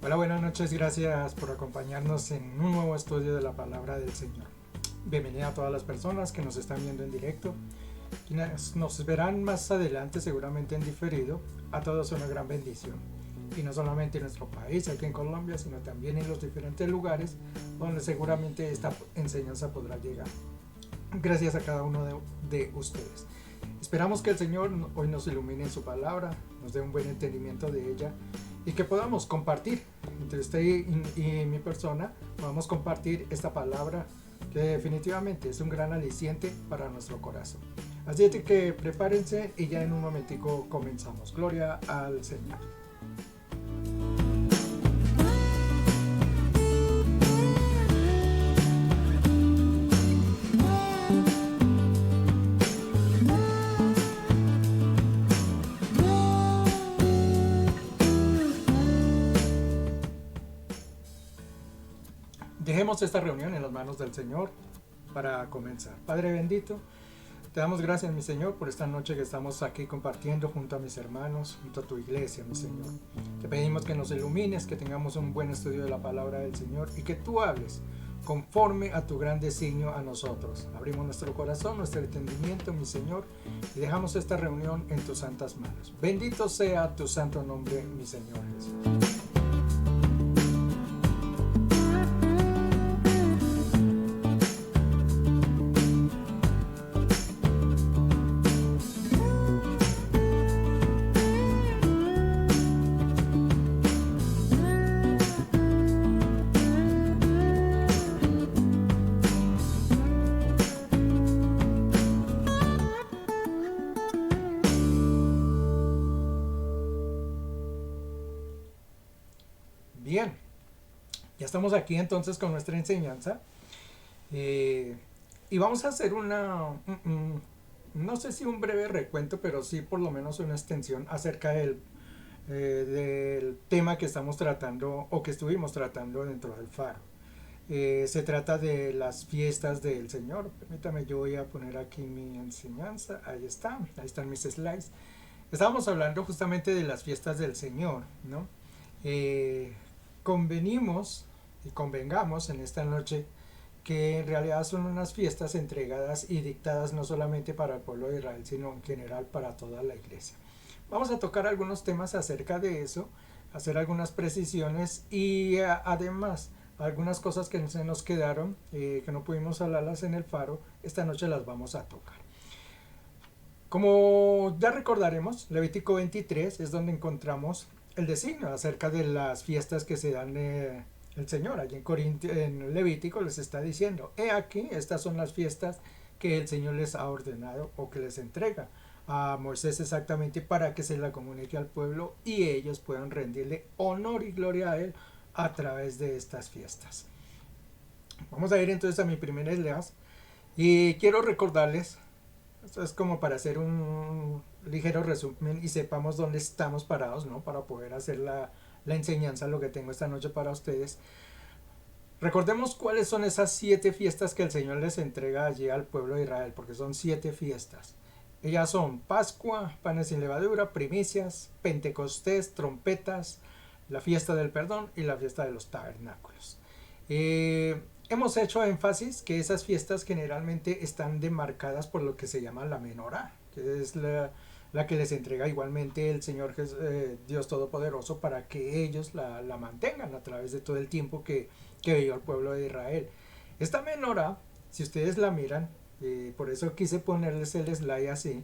Hola, buenas noches, gracias por acompañarnos en un nuevo estudio de la palabra del Señor. Bienvenida a todas las personas que nos están viendo en directo, quienes nos verán más adelante seguramente en diferido. A todos una gran bendición, y no solamente en nuestro país, aquí en Colombia, sino también en los diferentes lugares donde seguramente esta enseñanza podrá llegar. Gracias a cada uno de ustedes. Esperamos que el Señor hoy nos ilumine en su palabra, nos dé un buen entendimiento de ella y que podamos compartir entre usted y mi persona, podamos compartir esta palabra que definitivamente es un gran aliciente para nuestro corazón. Así que prepárense y ya en un momentico comenzamos. Gloria al Señor. Dejemos esta reunión en las manos del Señor para comenzar. Padre bendito, te damos gracias, mi Señor, por esta noche que estamos aquí compartiendo junto a mis hermanos, junto a tu iglesia, mi Señor. Te pedimos que nos ilumines, que tengamos un buen estudio de la palabra del Señor y que tú hables conforme a tu gran designio a nosotros. Abrimos nuestro corazón, nuestro entendimiento, mi Señor, y dejamos esta reunión en tus santas manos. Bendito sea tu santo nombre, mi Señor Jesús. Bien, ya estamos aquí entonces con nuestra enseñanza y vamos a hacer no sé si un breve recuento, pero sí por lo menos una extensión acerca del tema que estamos tratando o que estuvimos tratando dentro del faro. Se trata de las fiestas del Señor. Permítame, yo voy a poner aquí mi enseñanza. Ahí están mis slides. Estábamos hablando justamente de las fiestas del Señor, ¿no? Convenimos y convengamos en esta noche que en realidad son unas fiestas entregadas y dictadas no solamente para el pueblo de Israel, sino en general para toda la iglesia. Vamos a tocar algunos temas acerca de eso, hacer algunas precisiones y además algunas cosas que se nos quedaron, que no pudimos hablarlas en el faro, esta noche las vamos a tocar. Como ya recordaremos, Levítico 23 es donde encontramos el designio acerca de las fiestas que se dan el Señor. Allí en Levítico les está diciendo: he aquí, estas son las fiestas que el Señor les ha ordenado o que les entrega a Moisés exactamente para que se la comunique al pueblo y ellos puedan rendirle honor y gloria a Él a través de estas fiestas. Vamos a ir entonces a mi primer slide y quiero recordarles, esto es como para hacer un ligero resumen y sepamos dónde estamos parados, ¿no? Para poder hacer la enseñanza, lo que tengo esta noche para ustedes. Recordemos cuáles son esas 7 fiestas que el Señor les entrega allí al pueblo de Israel, porque son 7 fiestas. Ellas son Pascua, panes sin levadura, primicias, Pentecostés, trompetas, la fiesta del perdón y la fiesta de los tabernáculos. Hemos hecho énfasis que esas fiestas generalmente están demarcadas por lo que se llama la menorá, que es la que les entrega igualmente el Señor Dios Todopoderoso para que ellos la mantengan a través de todo el tiempo que vivió el pueblo de Israel. Esta menorá, si ustedes la miran, por eso quise ponerles el slide así,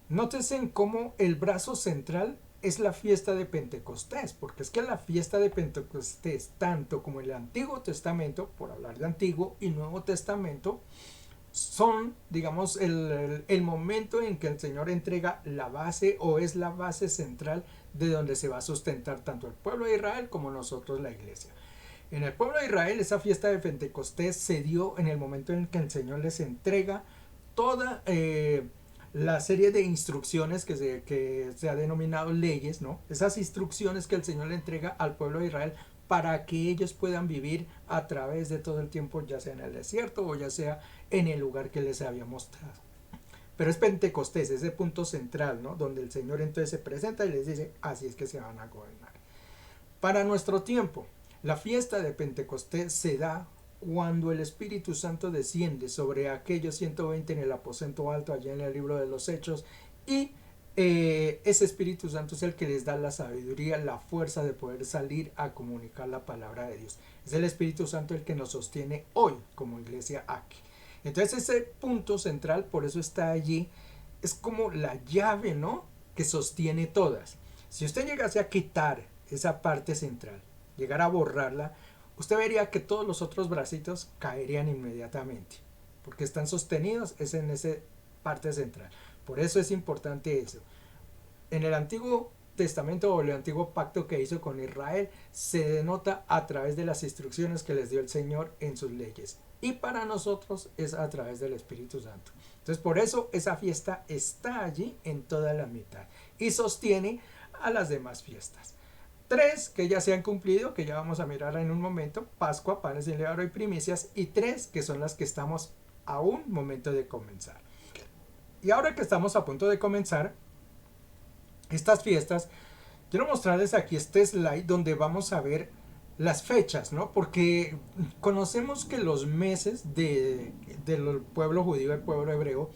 nótense en cómo el brazo central es la fiesta de Pentecostés, porque es que la fiesta de Pentecostés, tanto como el Antiguo Testamento, por hablar de Antiguo y Nuevo Testamento, son, digamos, el momento en que el Señor entrega la base o es la base central de donde se va a sustentar tanto el pueblo de Israel como nosotros la iglesia. En el pueblo de Israel esa fiesta de Pentecostés se dio en el momento en que el Señor les entrega toda la serie de instrucciones que se ha denominado leyes, ¿no? Esas instrucciones que el Señor le entrega al pueblo de Israel para que ellos puedan vivir a través de todo el tiempo, ya sea en el desierto o ya sea en el lugar que les había mostrado. Pero es Pentecostés, ese punto central, ¿no? Donde el Señor entonces se presenta y les dice, así es que se van a gobernar. Para nuestro tiempo, la fiesta de Pentecostés se da cuando el Espíritu Santo desciende sobre aquellos 120 en el aposento alto allá en el libro de los Hechos y ese Espíritu Santo es el que les da la sabiduría, la fuerza de poder salir a comunicar la palabra de Dios. Es el Espíritu Santo el que nos sostiene hoy como iglesia aquí. Entonces ese punto central, por eso está allí, es como la llave, ¿no?, que sostiene todas. Si usted llegase a quitar esa parte central, llegar a borrarla, usted vería que todos los otros bracitos caerían inmediatamente, porque están sostenidos es en esa parte central. Por eso es importante eso. En el Antiguo Testamento o el Antiguo Pacto que hizo con Israel se denota a través de las instrucciones que les dio el Señor en sus leyes. Y para nosotros es a través del Espíritu Santo. Entonces por eso esa fiesta está allí en toda la mitad y sostiene a las demás fiestas. 3 que ya se han cumplido, que ya vamos a mirar en un momento: Pascua, panes sin levadura y primicias, y 3 que son las que estamos a un momento de comenzar. Y ahora que estamos a punto de comenzar estas fiestas, quiero mostrarles aquí este slide donde vamos a ver las fechas, ¿no? Porque conocemos que los meses del pueblo judío, el pueblo hebreo,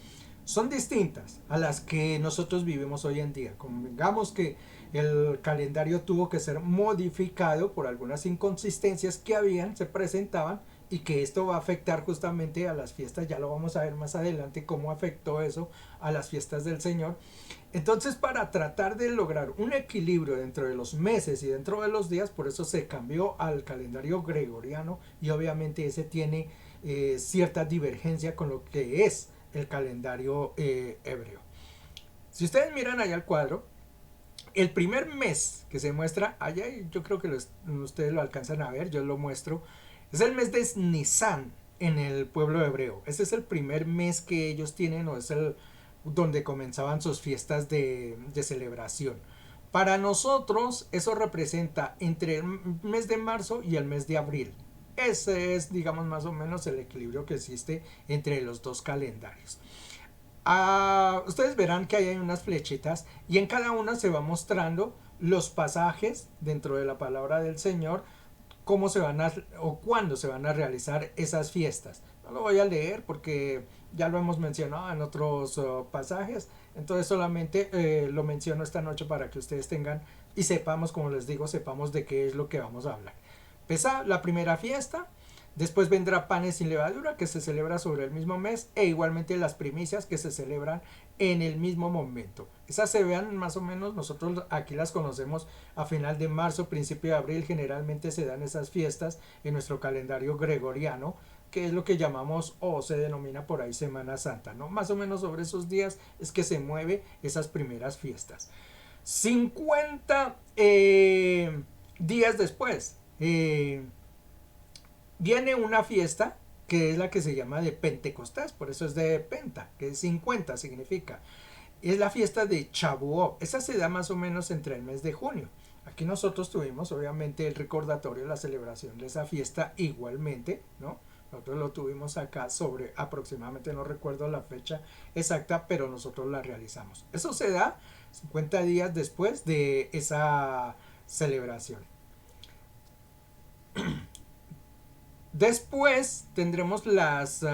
son distintas a las que nosotros vivimos hoy en día. Convengamos que el calendario tuvo que ser modificado por algunas inconsistencias que se presentaban, y que esto va a afectar justamente a las fiestas. Ya lo vamos a ver más adelante cómo afectó eso a las fiestas del Señor. Entonces, para tratar de lograr un equilibrio dentro de los meses y dentro de los días, por eso se cambió al calendario gregoriano, y obviamente ese tiene cierta divergencia con lo que es el calendario hebreo. Si ustedes miran allá el cuadro, el primer mes que se muestra allá, yo creo que ustedes lo alcanzan a ver, yo lo muestro, es el mes de Nisan en el pueblo hebreo. Ese es el primer mes que ellos tienen, o es el donde comenzaban sus fiestas de celebración. Para nosotros eso representa entre el mes de marzo y el mes de abril. Ese es, digamos, más o menos el equilibrio que existe entre los dos calendarios. Ustedes verán que hay unas flechitas y en cada una se va mostrando los pasajes dentro de la palabra del Señor, cómo se van o cuándo se van a realizar esas fiestas. No lo voy a leer porque ya lo hemos mencionado en otros pasajes, entonces solamente lo menciono esta noche para que ustedes tengan y sepamos, como les digo, sepamos de qué es lo que vamos a hablar. Empieza la primera fiesta. Después vendrá panes sin levadura, que se celebra sobre el mismo mes, e igualmente las primicias, que se celebran en el mismo momento. Esas se vean más o menos, nosotros aquí las conocemos a final de marzo, principio de abril. Generalmente se dan esas fiestas en nuestro calendario gregoriano, que es lo que llamamos o se denomina por ahí Semana Santa, ¿no? Más o menos sobre esos días es que se mueve esas primeras fiestas. 50 días después viene una fiesta que es la que se llama de Pentecostés, por eso es de Penta, que es 50 significa. Es la fiesta de Shavuot. Esa se da más o menos entre el mes de junio. Aquí nosotros tuvimos obviamente el recordatorio, la celebración de esa fiesta igualmente, ¿no? Nosotros lo tuvimos acá sobre aproximadamente, no recuerdo la fecha exacta, pero nosotros la realizamos. Eso se da 50 días después de esa celebración. Después tendremos las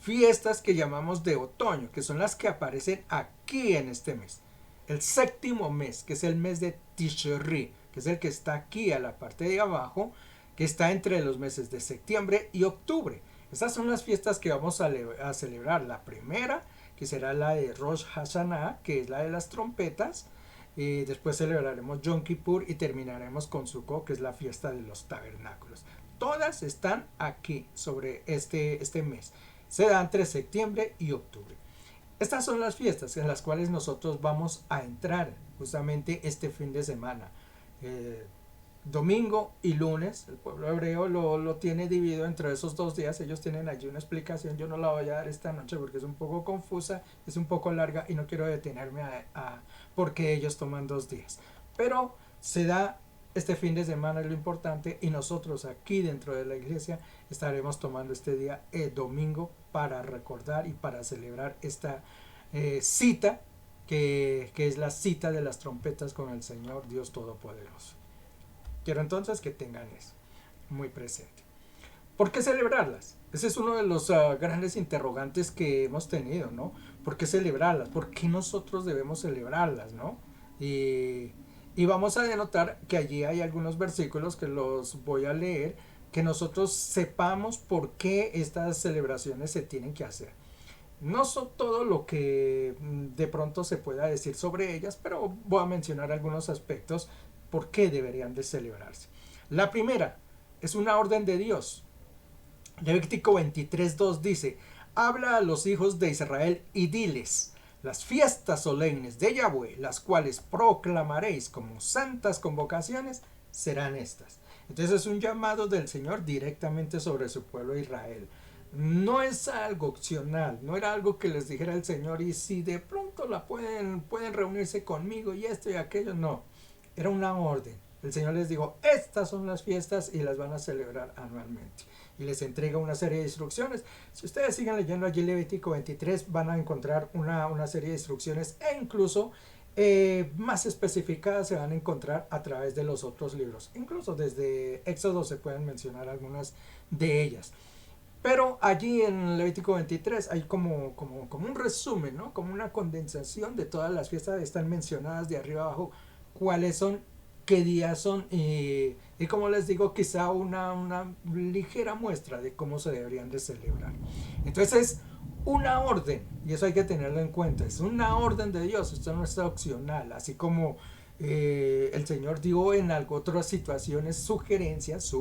fiestas que llamamos de otoño, que son las que aparecen aquí en este mes. El séptimo mes, que es el mes de Tishri, que es el que está aquí a la parte de abajo, que está entre los meses de septiembre y octubre. Estas son las fiestas que vamos a celebrar. La primera, que será la de Rosh Hashanah, que es la de las trompetas. Y después celebraremos Yom Kippur y terminaremos con Sukkot, que es la fiesta de los tabernáculos. Todas están aquí sobre este mes. Se da entre septiembre y octubre. Estas son las fiestas en las cuales nosotros vamos a entrar justamente este fin de semana. Domingo y lunes, el pueblo hebreo lo tiene dividido entre esos 2 días. Ellos tienen allí una explicación, yo no la voy a dar esta noche porque es un poco confusa, es un poco larga y no quiero detenerme porque ellos toman 2 días. Pero se da este fin de semana, es lo importante, y nosotros aquí dentro de la iglesia estaremos tomando este día, domingo, para recordar y para celebrar esta cita que es la cita de las trompetas con el Señor Dios Todopoderoso. Quiero entonces que tengan eso muy presente. ¿Por qué celebrarlas? Ese es uno de los grandes interrogantes que hemos tenido, ¿no? ¿Por qué celebrarlas? ¿Por qué nosotros debemos celebrarlas, no? Y vamos a denotar que allí hay algunos versículos que los voy a leer, que nosotros sepamos por qué estas celebraciones se tienen que hacer. No son todo lo que de pronto se pueda decir sobre ellas, pero voy a mencionar algunos aspectos por qué deberían de celebrarse. La primera es una orden de Dios. Levítico 23:2 dice: habla a los hijos de Israel y diles: las fiestas solemnes de Yahweh, las cuales proclamaréis como santas convocaciones, serán estas. Entonces es un llamado del Señor directamente sobre su pueblo Israel. No es algo opcional, no era algo que les dijera el Señor y si de pronto pueden reunirse conmigo y esto y aquello, no. Era una orden. El Señor les dijo: estas son las fiestas y las van a celebrar anualmente. Y les entrega una serie de instrucciones. Si ustedes siguen leyendo allí Levítico 23, van a encontrar una serie de instrucciones e incluso más especificadas se van a encontrar a través de los otros libros. Incluso desde Éxodo se pueden mencionar algunas de ellas. Pero allí en Levítico 23 hay como un resumen, ¿no? Como una condensación de todas las fiestas que están mencionadas de arriba abajo, cuáles son, qué días son y como les digo, quizá una ligera muestra de cómo se deberían de celebrar. Entonces, una orden, y eso hay que tenerlo en cuenta, es una orden de Dios, esto no es opcional, así como el Señor dio en otras situaciones sugerencias,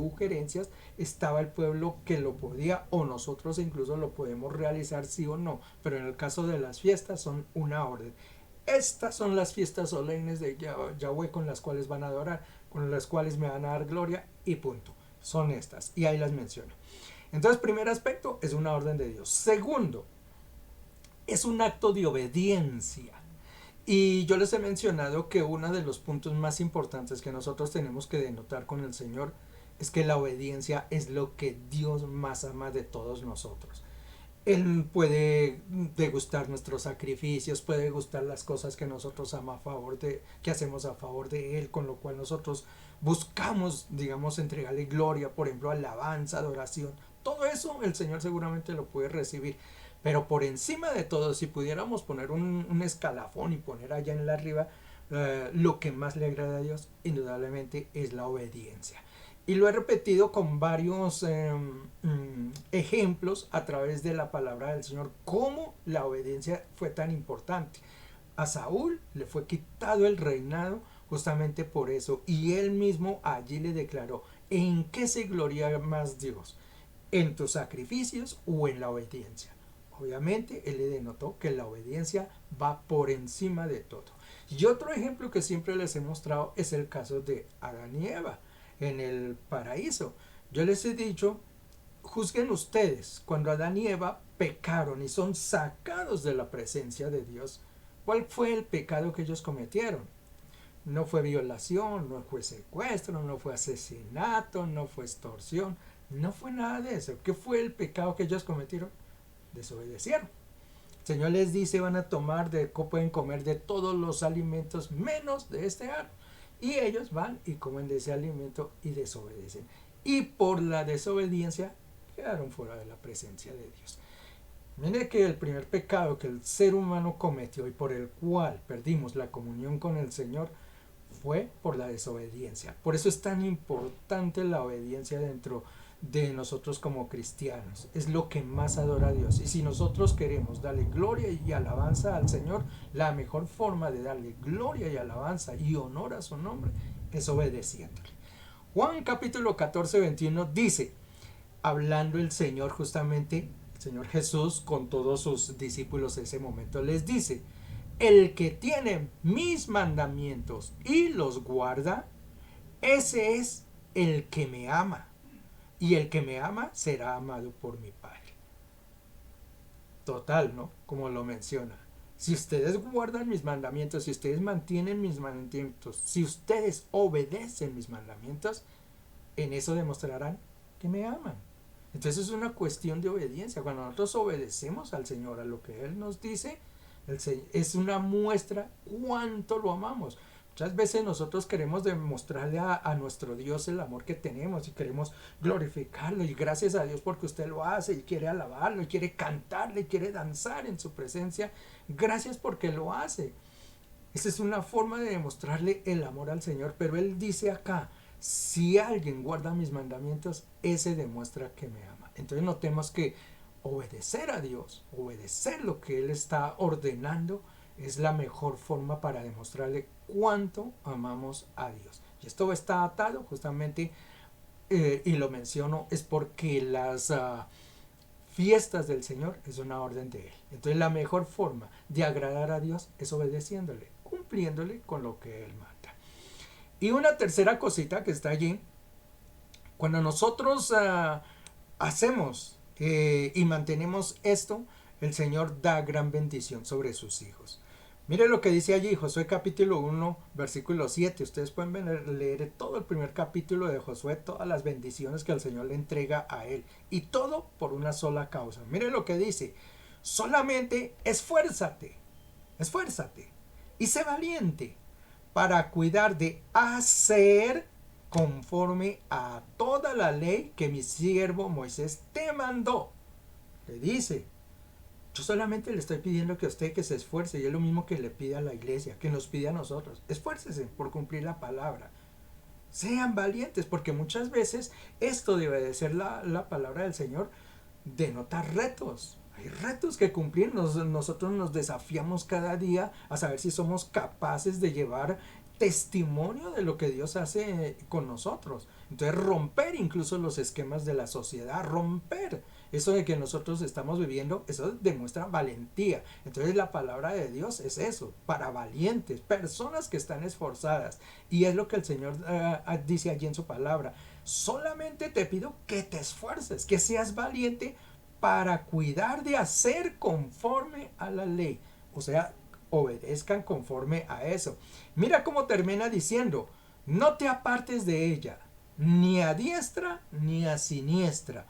estaba el pueblo que lo podía o nosotros incluso lo podemos realizar sí o no, pero en el caso de las fiestas son una orden. Estas son las fiestas solemnes de Yahweh con las cuales van a adorar, con las cuales me van a dar gloria y punto. Son estas y ahí las menciono. Entonces, primer aspecto es una orden de Dios. Segundo, es un acto de obediencia. Y yo les he mencionado que uno de los puntos más importantes que nosotros tenemos que denotar con el Señor es que la obediencia es lo que Dios más ama de todos nosotros. Él puede degustar nuestros sacrificios, puede gustar las cosas que nosotros que hacemos a favor de Él, con lo cual nosotros buscamos, digamos, entregarle gloria, por ejemplo, alabanza, adoración. Todo eso el Señor seguramente lo puede recibir. Pero por encima de todo, si pudiéramos poner un escalafón y poner allá en la arriba, lo que más le agrada a Dios, indudablemente, es la obediencia. Y lo he repetido con varios ejemplos a través de la palabra del Señor, cómo la obediencia fue tan importante. A Saúl le fue quitado el reinado justamente por eso, y él mismo allí le declaró: ¿en qué se gloria más Dios? ¿En tus sacrificios o en la obediencia? Obviamente él le denotó que la obediencia va por encima de todo. Y otro ejemplo que siempre les he mostrado es el caso de Adán y Eva en el paraíso. Yo les he dicho: juzguen ustedes, cuando Adán y Eva pecaron y son sacados de la presencia de Dios, ¿cuál fue el pecado que ellos cometieron? No fue violación, no fue secuestro, no fue asesinato, no fue extorsión, no fue nada de eso. ¿Qué fue el pecado que ellos cometieron? Desobedecieron. El Señor les dice: pueden comer de todos los alimentos menos de este árbol. Y ellos van y comen de ese alimento y desobedecen. Y por la desobediencia quedaron fuera de la presencia de Dios. Mire que el primer pecado que el ser humano cometió y por el cual perdimos la comunión con el Señor fue por la desobediencia. Por eso es tan importante la obediencia dentro de nosotros como cristianos. Es lo que más adora a Dios. Y si nosotros queremos darle gloria y alabanza al Señor, la mejor forma de darle gloria y alabanza y honor a su nombre es obedeciéndole. Juan capítulo 14, 21 dice, hablando el Señor justamente, el Señor Jesús con todos sus discípulos en ese momento les dice, el que tiene mis mandamientos y los guarda, ese es el que me ama. Y el que me ama será amado por mi Padre. Total, ¿no? Como lo menciona. Si ustedes guardan mis mandamientos, si ustedes mantienen mis mandamientos, si ustedes obedecen mis mandamientos, en eso demostrarán que me aman. Entonces es una cuestión de obediencia. Cuando nosotros obedecemos al Señor, a lo que Él nos dice, es una muestra cuánto lo amamos. Muchas veces nosotros queremos demostrarle a nuestro Dios el amor que tenemos y queremos glorificarlo y gracias a Dios porque usted lo hace y quiere alabarlo y quiere cantarle y quiere danzar en su presencia. Gracias porque lo hace. Esa es una forma de demostrarle el amor al Señor, pero Él dice acá, si alguien guarda mis mandamientos, ese demuestra que me ama. Entonces notemos que obedecer a Dios, obedecer lo que Él está ordenando, es la mejor forma para demostrarle cuánto amamos a Dios. Y esto está atado justamente, y lo menciono, es porque las fiestas del Señor es una orden de Él. Entonces la mejor forma de agradar a Dios es obedeciéndole, cumpliéndole con lo que Él manda. Y una tercera cosita que está allí, cuando nosotros hacemos y mantenemos esto, el Señor da gran bendición sobre sus hijos. Mire lo que dice allí, Josué capítulo 1, versículo 7. Ustedes pueden leer todo el primer capítulo de Josué, todas las bendiciones que el Señor le entrega a él. Y todo por una sola causa. Mire lo que dice, solamente esfuérzate y sé valiente para cuidar de hacer conforme a toda la ley que mi siervo Moisés te mandó. Le dice, yo solamente le estoy pidiendo que usted que se esfuerce y es lo mismo que le pide a la iglesia, que nos pide a nosotros. Esfuércese por cumplir la palabra. Sean valientes porque muchas veces esto debe de ser la palabra del Señor, denota retos. Hay retos que cumplir. Nosotros nos desafiamos cada día a saber si somos capaces de llevar testimonio de lo que Dios hace con nosotros. Entonces romper incluso los esquemas de la sociedad, romper eso de que nosotros estamos viviendo, eso demuestra valentía. Entonces la palabra de Dios es eso, para valientes, personas que están esforzadas. Y es lo que el Señor dice allí en su palabra. Solamente te pido que te esfuerces, que seas valiente para cuidar de hacer conforme a la ley. O sea, obedezcan conforme a eso. Mira cómo termina diciendo, no te apartes de ella, ni a diestra ni a siniestra,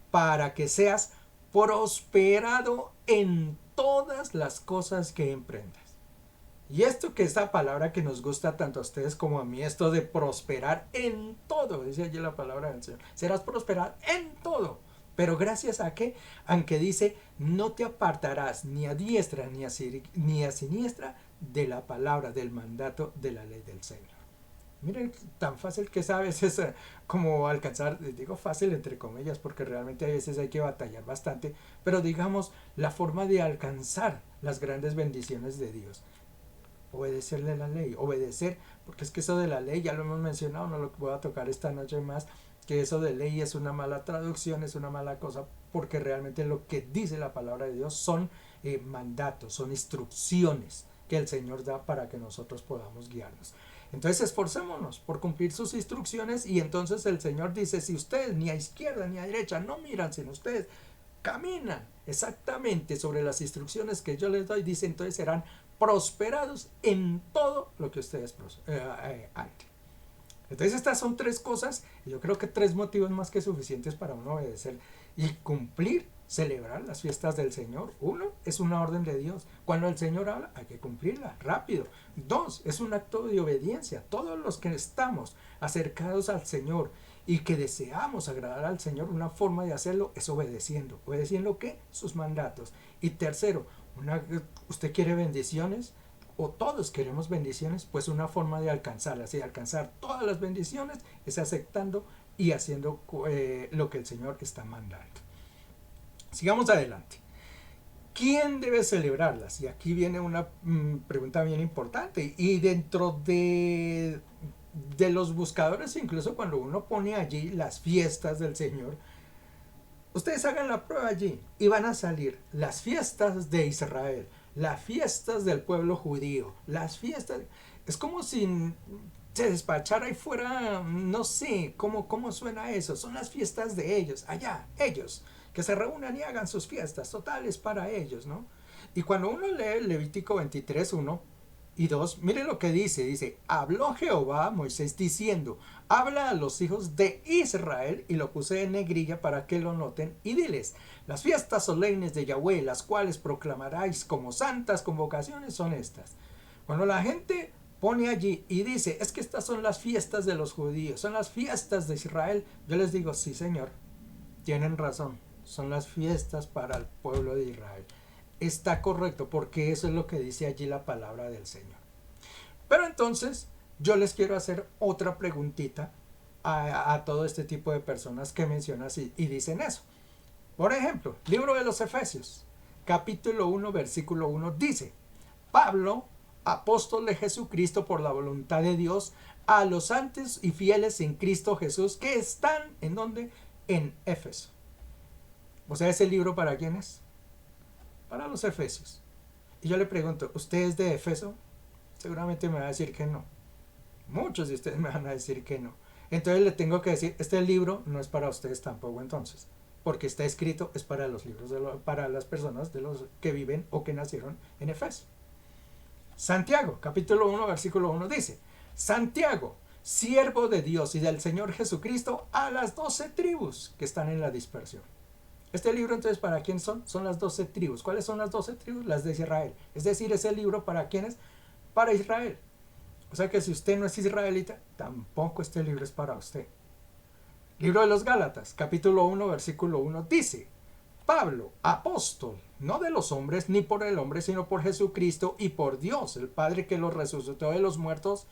para que seas prosperado en todas las cosas que emprendas. Y esto que esta palabra que nos gusta tanto a ustedes como a mí, esto de prosperar en todo, dice allí la palabra del Señor, serás prosperado en todo. Pero gracias a que, aunque dice, no te apartarás ni a diestra ni a siniestra de la palabra, del mandato de la ley del Señor. Miren, tan fácil que es a veces como alcanzar, digo fácil entre comillas, porque realmente a veces hay que batallar bastante, pero digamos la forma de alcanzar las grandes bendiciones de Dios. Obedecerle la ley, obedecer, porque es que eso de la ley ya lo hemos mencionado, no lo voy a tocar esta noche más, que eso de ley es una mala traducción, es una mala cosa, porque realmente lo que dice la palabra de Dios son mandatos, son instrucciones que el Señor da para que nosotros podamos guiarnos. Entonces esforcémonos por cumplir sus instrucciones y entonces el Señor dice, si ustedes ni a izquierda ni a derecha no miran, sino ustedes caminan exactamente sobre las instrucciones que yo les doy, dice, entonces serán prosperados en todo lo que ustedes hagan. Entonces estas son tres cosas y yo creo que tres motivos más que suficientes para uno obedecer y cumplir, celebrar las fiestas del Señor. Uno, es una orden de Dios. Cuando el Señor habla hay que cumplirla rápido. Dos, es un acto de obediencia. Todos los que estamos acercados al Señor y que deseamos agradar al Señor, una forma de hacerlo es obedeciendo. ¿Obedeciendo qué? Sus mandatos. Y tercero, usted quiere bendiciones, o todos queremos bendiciones, pues una forma de alcanzarlas y alcanzar todas las bendiciones es aceptando y haciendo lo que el Señor está mandando. Sigamos adelante. ¿Quién debe celebrarlas? Y aquí viene una pregunta bien importante. Y dentro de los buscadores, incluso cuando uno pone allí las fiestas del Señor, ustedes hagan la prueba allí y van a salir las fiestas de Israel, las fiestas del pueblo judío, las fiestas... Es como si se despachara y fuera, no sé, cómo suena eso. Son las fiestas de ellos, allá, ellos, que se reúnan y hagan sus fiestas totales para ellos, ¿no? Y cuando uno lee Levítico 23, 1 y 2, mire lo que dice, habló Jehová a Moisés diciendo, habla a los hijos de Israel, y lo puse en negrilla para que lo noten, y diles, las fiestas solemnes de Yahweh, las cuales proclamaráis como santas convocaciones, son estas. Cuando la gente pone allí y dice, es que estas son las fiestas de los judíos, son las fiestas de Israel, yo les digo, sí señor, tienen razón, son las fiestas para el pueblo de Israel. Está correcto, porque eso es lo que dice allí la palabra del Señor. Pero entonces yo les quiero hacer otra preguntita a todo este tipo de personas que mencionan y dicen eso. Por ejemplo, libro de los Efesios, capítulo 1, versículo 1 dice, Pablo, apóstol de Jesucristo por la voluntad de Dios, a los santos y fieles en Cristo Jesús que están, ¿en dónde? En Éfeso. O sea, ¿ese libro para quién es? Para los efesios. Y yo le pregunto, ¿usted es de Éfeso? Seguramente me va a decir que no. Muchos de ustedes me van a decir que no. Entonces le tengo que decir, este libro no es para ustedes tampoco entonces, porque está escrito, es para los libros, para las personas de los que viven o que nacieron en Éfeso. Santiago, capítulo 1, versículo 1 dice, Santiago, siervo de Dios y del Señor Jesucristo, a las 12 tribus que están en la dispersión. Este libro entonces, ¿para quién son? Son las 12 tribus. ¿Cuáles son las 12 tribus? Las de Israel. Es decir, ese libro ¿para quién es? Para Israel. O sea que si usted no es israelita, tampoco este libro es para usted. Libro de los Gálatas, capítulo 1, versículo 1 dice, Pablo, apóstol, no de los hombres ni por el hombre, sino por Jesucristo y por Dios, el Padre que los resucitó de los muertos,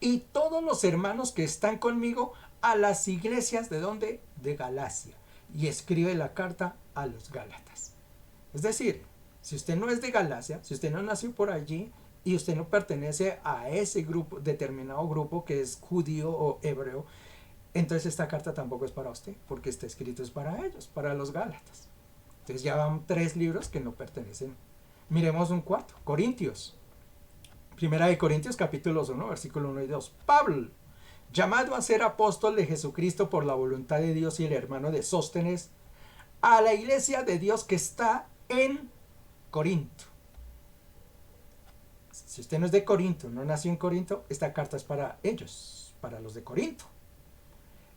y todos los hermanos que están conmigo a las iglesias ¿de dónde? De Galacia. Y escribe la carta a los Gálatas. Es decir, si usted no es de Galacia, si usted no nació por allí y usted no pertenece a ese grupo, determinado grupo que es judío o hebreo, entonces esta carta tampoco es para usted, porque está escrito es para ellos, para los Gálatas. Entonces ya van 3 libros que no pertenecen. Miremos un cuarto, Corintios. Primera de Corintios, capítulos 1, versículo 1 y 2. Pablo, llamado a ser apóstol de Jesucristo por la voluntad de Dios y el hermano de Sóstenes, a la iglesia de Dios que está en Corinto. Si usted no es de Corinto, no nació en Corinto, esta carta es para ellos, para los de Corinto.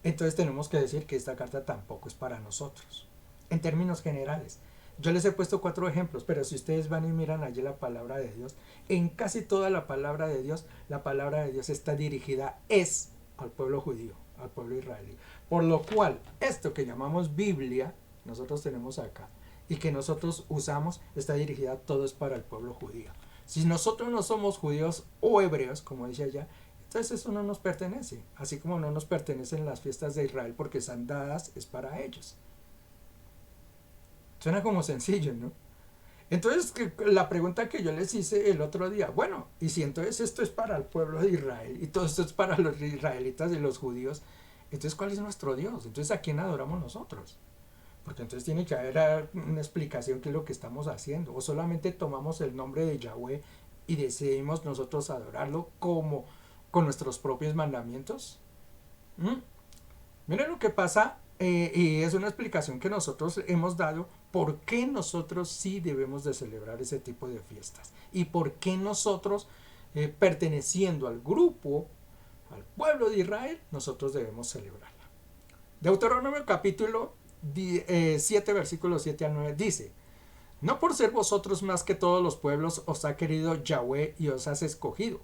Entonces tenemos que decir que esta carta tampoco es para nosotros. En términos generales, yo les he puesto 4 ejemplos, pero si ustedes van y miran allí la palabra de Dios, en casi toda la palabra de Dios está dirigida al pueblo judío, al pueblo israelí. Por lo cual, esto que llamamos Biblia, nosotros tenemos acá, y que nosotros usamos, está dirigida todo es para el pueblo judío. Si nosotros no somos judíos o hebreos, como dice allá, entonces eso no nos pertenece, así como no nos pertenecen las fiestas de Israel porque están dadas, es para ellos. Suena como sencillo, ¿no? Entonces, la pregunta que yo les hice el otro día, bueno, y si entonces esto es para el pueblo de Israel y todo esto es para los israelitas y los judíos, entonces ¿cuál es nuestro Dios? Entonces ¿a quién adoramos nosotros? Porque entonces tiene que haber una explicación qué es lo que estamos haciendo, o solamente tomamos el nombre de Yahweh y decidimos nosotros adorarlo como con nuestros propios mandamientos. Miren lo que pasa, y es una explicación que nosotros hemos dado por qué nosotros sí debemos de celebrar ese tipo de fiestas y por qué nosotros, perteneciendo al grupo, al pueblo de Israel, nosotros debemos celebrarla. Deuteronomio capítulo 7, versículos 7 al 9 dice, no por ser vosotros más que todos los pueblos os ha querido Yahweh y os has escogido,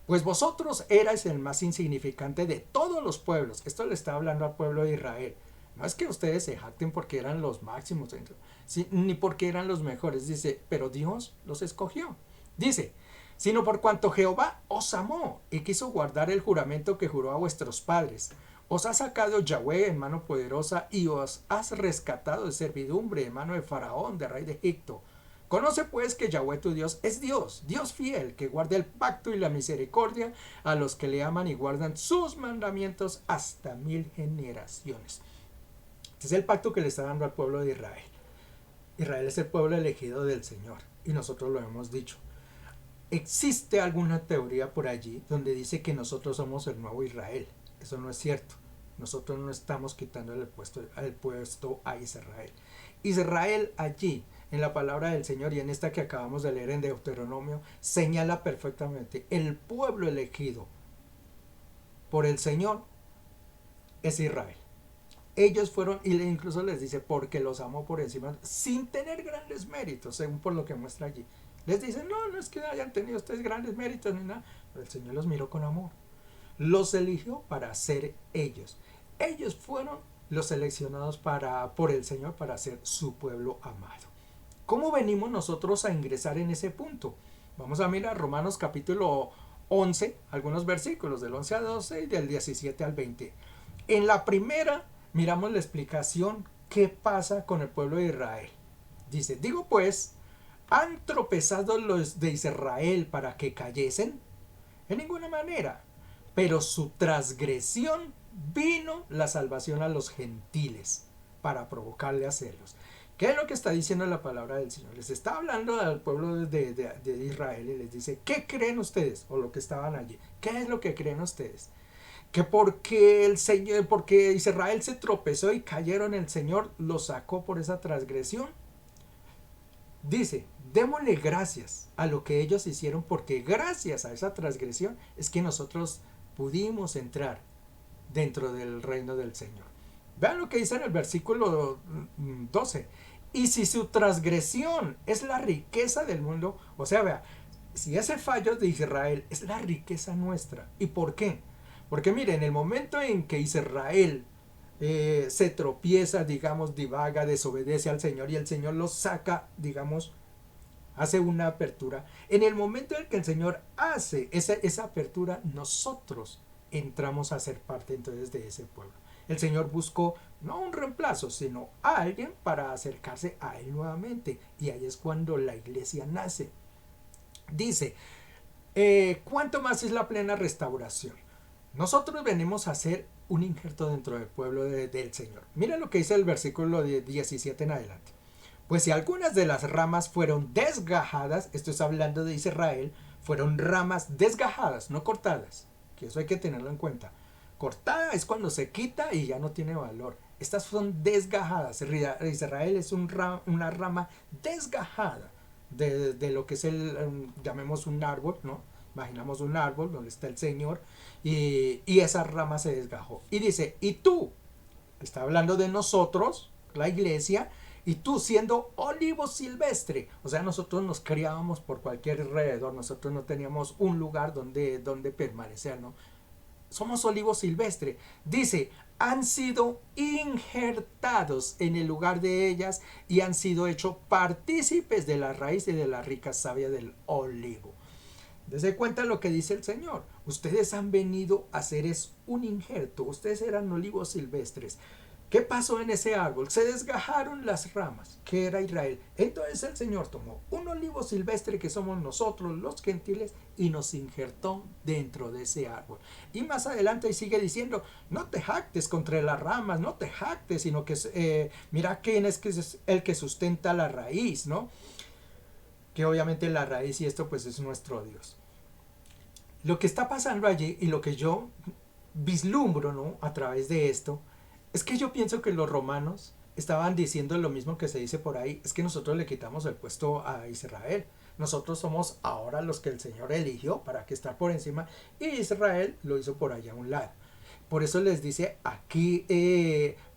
Pues vosotros erais el más insignificante de todos los pueblos. Esto le está hablando al pueblo de Israel. No es que ustedes se jacten porque eran los máximos, ¿sí? Ni porque eran los mejores. Dice, pero Dios los escogió. Dice, sino por cuanto Jehová os amó y quiso guardar el juramento que juró a vuestros padres. Os ha sacado Yahweh en mano poderosa y os has rescatado de servidumbre en mano de Faraón, de rey de Egipto. Conoce pues que Yahweh tu Dios es Dios, Dios fiel, que guarda el pacto y la misericordia a los que le aman y guardan sus mandamientos hasta 1000 generaciones. Este es el pacto que le está dando al pueblo de Israel. Israel es el pueblo elegido del Señor y nosotros lo hemos dicho. ¿Existe alguna teoría por allí donde dice que nosotros somos el nuevo Israel? Eso no es cierto. Nosotros no estamos quitando el puesto a Israel. Israel allí, en la palabra del Señor y en esta que acabamos de leer en Deuteronomio, señala perfectamente el pueblo elegido por el Señor es Israel. Ellos fueron, y incluso les dice, porque los amó por encima, sin tener grandes méritos, según por lo que muestra allí. Les dicen, no es que hayan tenido ustedes grandes méritos ni nada, pero el Señor los miró con amor. Los eligió para ser ellos. Ellos fueron los seleccionados por el Señor para ser su pueblo amado. ¿Cómo venimos nosotros a ingresar en ese punto? Vamos a mirar Romanos capítulo 11, algunos versículos del 11 al 12 y del 17 al 20. En la primera miramos la explicación qué pasa con el pueblo de Israel. Dice, digo pues, ¿han tropezado los de Israel para que cayesen? En ninguna manera. Pero su transgresión vino la salvación a los gentiles para provocarle a celos. ¿Qué es lo que está diciendo la palabra del Señor? Les está hablando al pueblo de Israel y les dice, ¿qué creen ustedes? O lo que estaban allí. ¿Qué es lo que creen ustedes? Que porque Israel se tropezó y cayeron, el Señor los sacó por esa transgresión. Dice, démosle gracias a lo que ellos hicieron, porque gracias a esa transgresión es que nosotros pudimos entrar dentro del reino del Señor. Vean lo que dice en el versículo 12. Y si su transgresión es la riqueza del mundo, o sea, vea, si ese fallo de Israel es la riqueza nuestra. ¿Y por qué? Porque mire, en el momento en que Israel se tropieza, digamos, divaga, desobedece al Señor y el Señor los saca, digamos, hace una apertura. En el momento en que el Señor hace esa apertura, nosotros entramos a ser parte entonces de ese pueblo. El Señor buscó no un reemplazo, sino a alguien para acercarse a Él nuevamente. Y ahí es cuando la iglesia nace. Dice, ¿cuánto más es la plena restauración? Nosotros venimos a ser un injerto dentro del pueblo del Señor. Mira lo que dice el versículo 17 en adelante. Pues si algunas de las ramas fueron desgajadas, esto es hablando de Israel, fueron ramas desgajadas, no cortadas, que eso hay que tenerlo en cuenta. Cortada es cuando se quita y ya no tiene valor. Estas son desgajadas. Israel es una rama desgajada de lo que es llamemos un árbol, ¿no? Imaginamos un árbol donde está el Señor y esa rama se desgajó. Y dice, y tú, está hablando de nosotros, la iglesia, y tú siendo olivo silvestre, o sea, nosotros nos criábamos por cualquier alrededor, nosotros no teníamos un lugar donde permanecer, ¿no? Somos olivo silvestre. Dice, han sido injertados en el lugar de ellas y han sido hechos partícipes de la raíz y de la rica savia del olivo. Dese cuenta lo que dice el Señor. Ustedes han venido a ser un injerto. Ustedes eran olivos silvestres. ¿Qué pasó en ese árbol? Se desgajaron las ramas, que era Israel. Entonces el Señor tomó un olivo silvestre que somos nosotros los gentiles y nos injertó dentro de ese árbol. Y más adelante sigue diciendo, no te jactes contra las ramas, no te jactes, sino que mira quién es el que sustenta la raíz, ¿no? Que obviamente la raíz y esto pues es nuestro Dios. Lo que está pasando allí y lo que yo vislumbro, ¿no? A través de esto, es que yo pienso que los romanos estaban diciendo lo mismo que se dice por ahí, es que nosotros le quitamos el puesto a Israel. Nosotros somos ahora los que el Señor eligió para que estar por encima y Israel lo hizo por allá a un lado. Por eso les dice aquí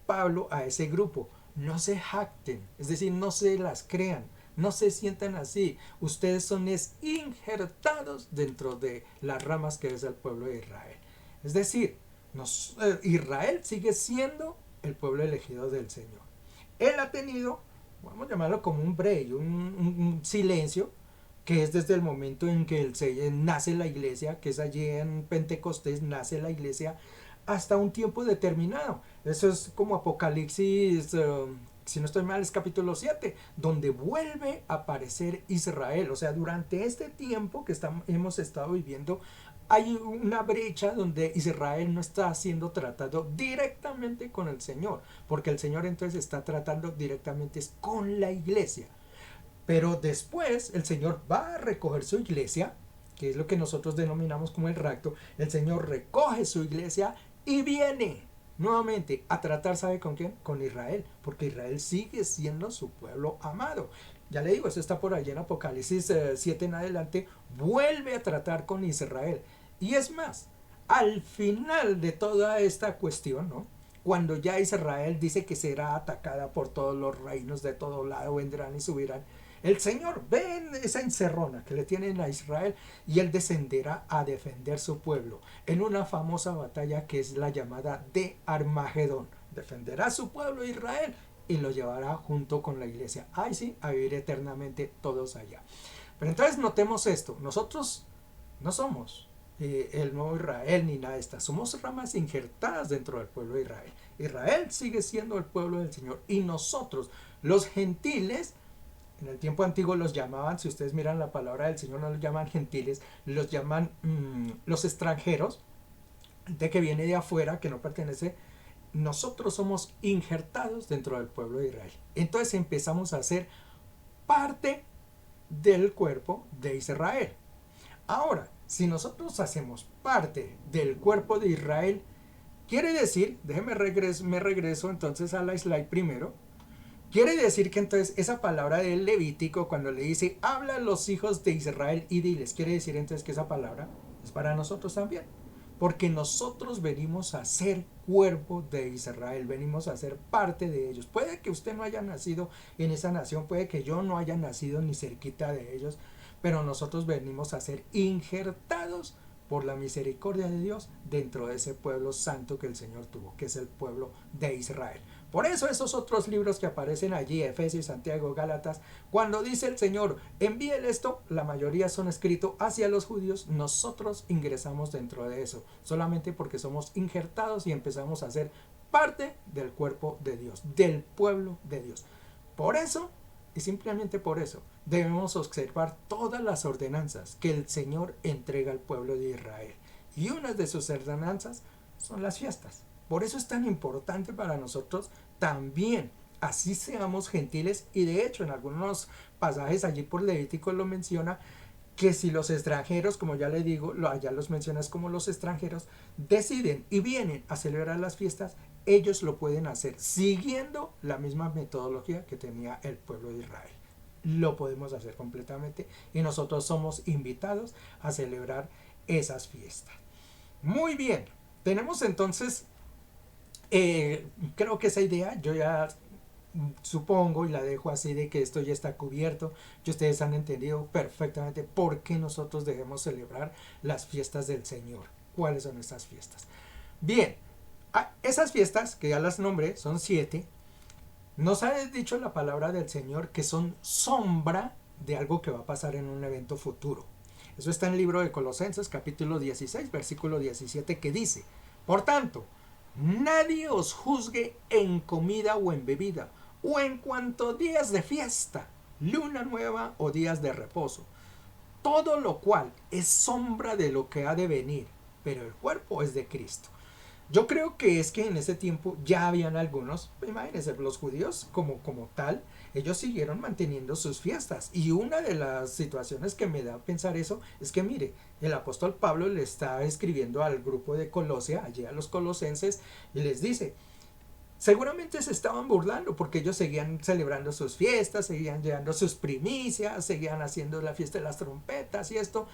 Pablo a ese grupo, no se jacten, es decir, no se las crean, No se sientan así. Ustedes son injertados dentro de las ramas que es el pueblo de Israel. Es decir, Israel sigue siendo el pueblo elegido del Señor. Él ha tenido, vamos a llamarlo como un break, un silencio, que es desde el momento en que nace la iglesia, que es allí en Pentecostés, nace la iglesia, hasta un tiempo determinado. Eso es como Apocalipsis, si no estoy mal, es capítulo 7, donde vuelve a aparecer Israel. O sea, durante este tiempo que hemos estado viviendo, hay una brecha donde Israel no está siendo tratado directamente con el Señor, porque el Señor entonces está tratando directamente con la iglesia. Pero después el Señor va a recoger su iglesia, que es lo que nosotros denominamos como el rapto. El Señor recoge su iglesia y viene nuevamente a tratar, ¿sabe con quién? Con Israel, porque Israel sigue siendo su pueblo amado. Ya le digo, eso está por allí en Apocalipsis 7 en adelante, vuelve a tratar con Israel. Y es más, al final de toda esta cuestión, ¿no? Cuando ya Israel dice que será atacada por todos los reinos de todo lado, vendrán y subirán. El Señor ve esa encerrona que le tienen a Israel y Él descenderá a defender su pueblo en una famosa batalla que es la llamada de Armagedón. Defenderá su pueblo Israel y lo llevará junto con la iglesia. Ay sí, a vivir eternamente todos allá. Pero entonces notemos esto, nosotros no somos el nuevo Israel ni nada de estas, somos ramas injertadas dentro del pueblo de Israel. Israel sigue siendo el pueblo del Señor y nosotros, los gentiles, en el tiempo antiguo los llamaban, si ustedes miran la palabra del Señor, no los llaman gentiles, los llaman los extranjeros, de que viene de afuera, que no pertenece. Nosotros somos injertados dentro del pueblo de Israel. Entonces empezamos a ser parte del cuerpo de Israel. Ahora, si nosotros hacemos parte del cuerpo de Israel, quiere decir, me regreso entonces a la slide primero. Quiere decir que entonces esa palabra del Levítico, cuando le dice, habla a los hijos de Israel y diles, quiere decir entonces que esa palabra es para nosotros también. Porque nosotros venimos a ser cuerpo de Israel, venimos a ser parte de ellos. Puede que usted no haya nacido en esa nación, puede que yo no haya nacido ni cerquita de ellos, pero nosotros venimos a ser injertados por la misericordia de Dios dentro de ese pueblo santo que el Señor tuvo, que es el pueblo de Israel. Por eso esos otros libros que aparecen allí, Efesios, Santiago, Gálatas, cuando dice el Señor, envíen esto, la mayoría son escritos hacia los judíos, nosotros ingresamos dentro de eso, solamente porque somos injertados y empezamos a ser parte del cuerpo de Dios, del pueblo de Dios. Por eso, y simplemente por eso, debemos observar todas las ordenanzas que el Señor entrega al pueblo de Israel. Y una de sus ordenanzas son las fiestas. Por eso es tan importante para nosotros también, así seamos gentiles, y de hecho en algunos pasajes allí por Levítico lo menciona, que si los extranjeros, como ya le digo, allá los mencionas como los extranjeros, deciden y vienen a celebrar las fiestas, ellos lo pueden hacer siguiendo la misma metodología que tenía el pueblo de Israel. Lo podemos hacer completamente y nosotros somos invitados a celebrar esas fiestas. Muy bien, tenemos entonces, creo que esa idea yo ya supongo y la dejo así de que esto ya está cubierto, y ustedes han entendido perfectamente por qué nosotros debemos celebrar las fiestas del Señor. ¿Cuáles son esas fiestas? Bien, esas fiestas, que ya las nombré, son 7, nos ha dicho la palabra del Señor que son sombra de algo que va a pasar en un evento futuro. Eso está en el libro de Colosenses, capítulo 16, versículo 17, que dice, por tanto, nadie os juzgue en comida o en bebida, o en cuanto días de fiesta, luna nueva o días de reposo. Todo lo cual es sombra de lo que ha de venir, pero el cuerpo es de Cristo. Yo creo que es que en ese tiempo ya habían algunos, imagínense, los judíos como tal, ellos siguieron manteniendo sus fiestas. Y una de las situaciones que me da a pensar eso es que, mire, el apóstol Pablo le está escribiendo al grupo de Colosia, allí a los colosenses, y les dice, seguramente se estaban burlando porque ellos seguían celebrando sus fiestas, seguían llevando sus primicias, seguían haciendo la fiesta de las trompetas y esto.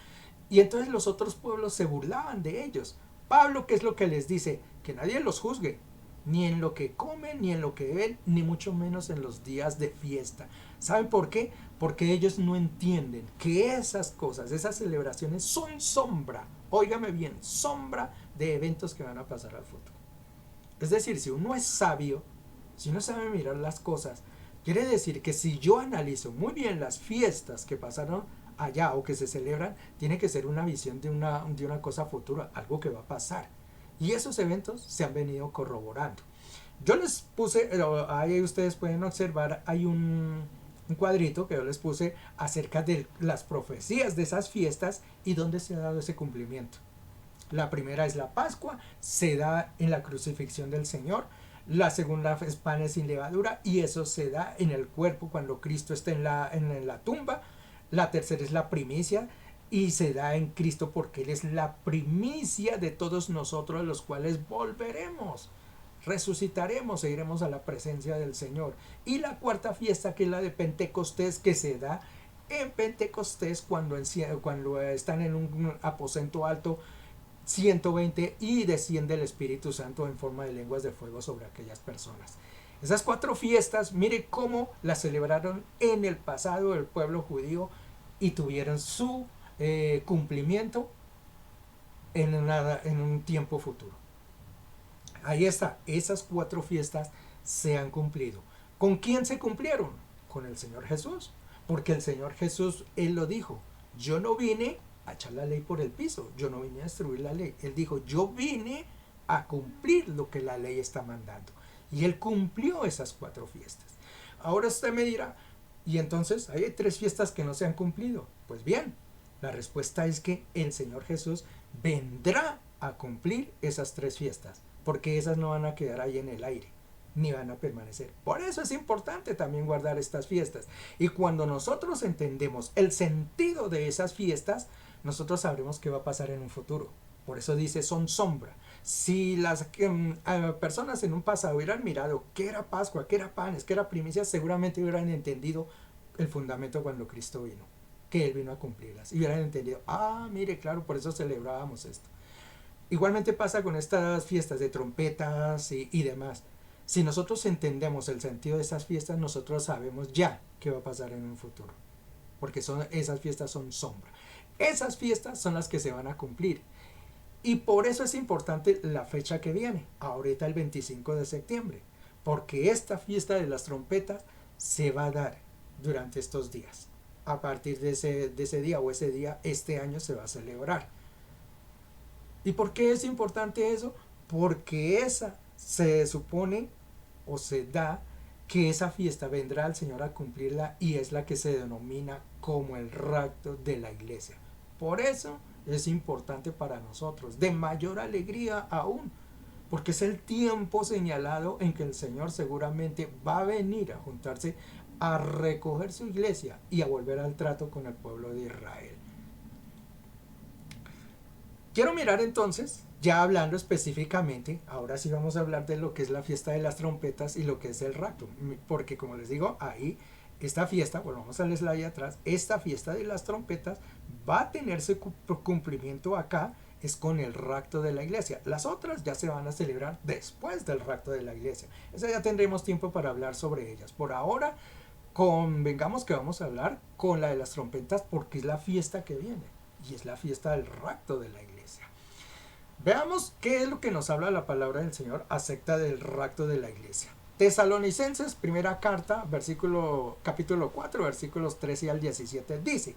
Y entonces los otros pueblos se burlaban de ellos. Pablo, ¿qué es lo que les dice? Que nadie los juzgue, ni en lo que comen, ni en lo que beben, ni mucho menos en los días de fiesta. ¿Saben por qué? porque ellos no entienden que esas cosas, esas celebraciones son sombra, óigame bien, sombra de eventos que van a pasar al futuro. Es decir, si uno es sabio, si uno sabe mirar las cosas, quiere decir que si yo analizo muy bien las fiestas que pasaron allá o que se celebran, tiene que ser una visión de una cosa futura, algo que va a pasar. Y esos eventos se han venido corroborando. Yo les puse, ahí ustedes pueden observar, hay un cuadrito que yo les puse acerca de las profecías de esas fiestas y dónde se ha dado ese cumplimiento. La primera es la Pascua, se da en la crucifixión del Señor. La segunda es panes sin levadura y eso se da en el cuerpo cuando Cristo está en la tumba. La tercera es la primicia y se da en Cristo porque Él es la primicia de todos nosotros, los cuales volveremos, resucitaremos e iremos a la presencia del Señor. Y la cuarta fiesta, que es la de Pentecostés, que se da en Pentecostés cuando están en un aposento alto 120 y desciende el Espíritu Santo en forma de lenguas de fuego sobre aquellas personas. Esas 4 fiestas, mire cómo las celebraron en el pasado el pueblo judío y tuvieron su cumplimiento en un tiempo futuro. Ahí está, esas 4 fiestas se han cumplido. ¿Con quién se cumplieron? Con el Señor Jesús, porque el Señor Jesús, Él lo dijo, yo no vine a echar la ley por el piso, yo no vine a destruir la ley. Él dijo, yo vine a cumplir lo que la ley está mandando. Y Él cumplió esas 4 fiestas. Ahora usted me dirá, y entonces hay 3 fiestas que no se han cumplido. Pues bien, la respuesta es que el Señor Jesús vendrá a cumplir esas 3 fiestas, porque esas no van a quedar ahí en el aire, ni van a permanecer. Por eso es importante también guardar estas fiestas. Y cuando nosotros entendemos el sentido de esas fiestas, nosotros sabremos qué va a pasar en un futuro. Por eso dice, son sombra. Si las personas en un pasado hubieran mirado qué era Pascua, qué era panes, qué era primicia, seguramente hubieran entendido el fundamento cuando Cristo vino, que Él vino a cumplirlas. Y hubieran entendido, mire, claro, por eso celebrábamos esto. Igualmente pasa con estas fiestas de trompetas y demás. Si nosotros entendemos el sentido de esas fiestas, nosotros sabemos ya qué va a pasar en un futuro. Porque esas fiestas son sombra. Esas fiestas son las que se van a cumplir. Y por eso es importante la fecha que viene, ahorita el 25 de septiembre. Porque esta fiesta de las trompetas se va a dar durante estos días. A partir de ese día o ese día, este año se va a celebrar. ¿Y por qué es importante eso? Porque esa se supone o se da que esa fiesta vendrá el Señor a cumplirla y es la que se denomina como el rapto de la iglesia. Por eso es importante para nosotros, de mayor alegría aún, porque es el tiempo señalado en que el Señor seguramente va a venir a juntarse a recoger su iglesia y a volver al trato con el pueblo de Israel. Quiero mirar entonces, ya hablando específicamente, ahora sí vamos a hablar de lo que es la fiesta de las trompetas y lo que es el rapto, porque como les digo, ahí esta fiesta, volvamos al slide atrás, esta fiesta de las trompetas va a tener su cumplimiento acá, es con el rapto de la iglesia. Las otras ya se van a celebrar después del rapto de la iglesia. Esa ya tendremos tiempo para hablar sobre ellas. Por ahora, convengamos que vamos a hablar con la de las trompetas porque es la fiesta que viene y es la fiesta del rapto de la iglesia. Veamos qué es lo que nos habla la palabra del Señor acerca del rapto de la iglesia. Tesalonicenses, primera carta, capítulo 4, versículos 13 al 17, dice: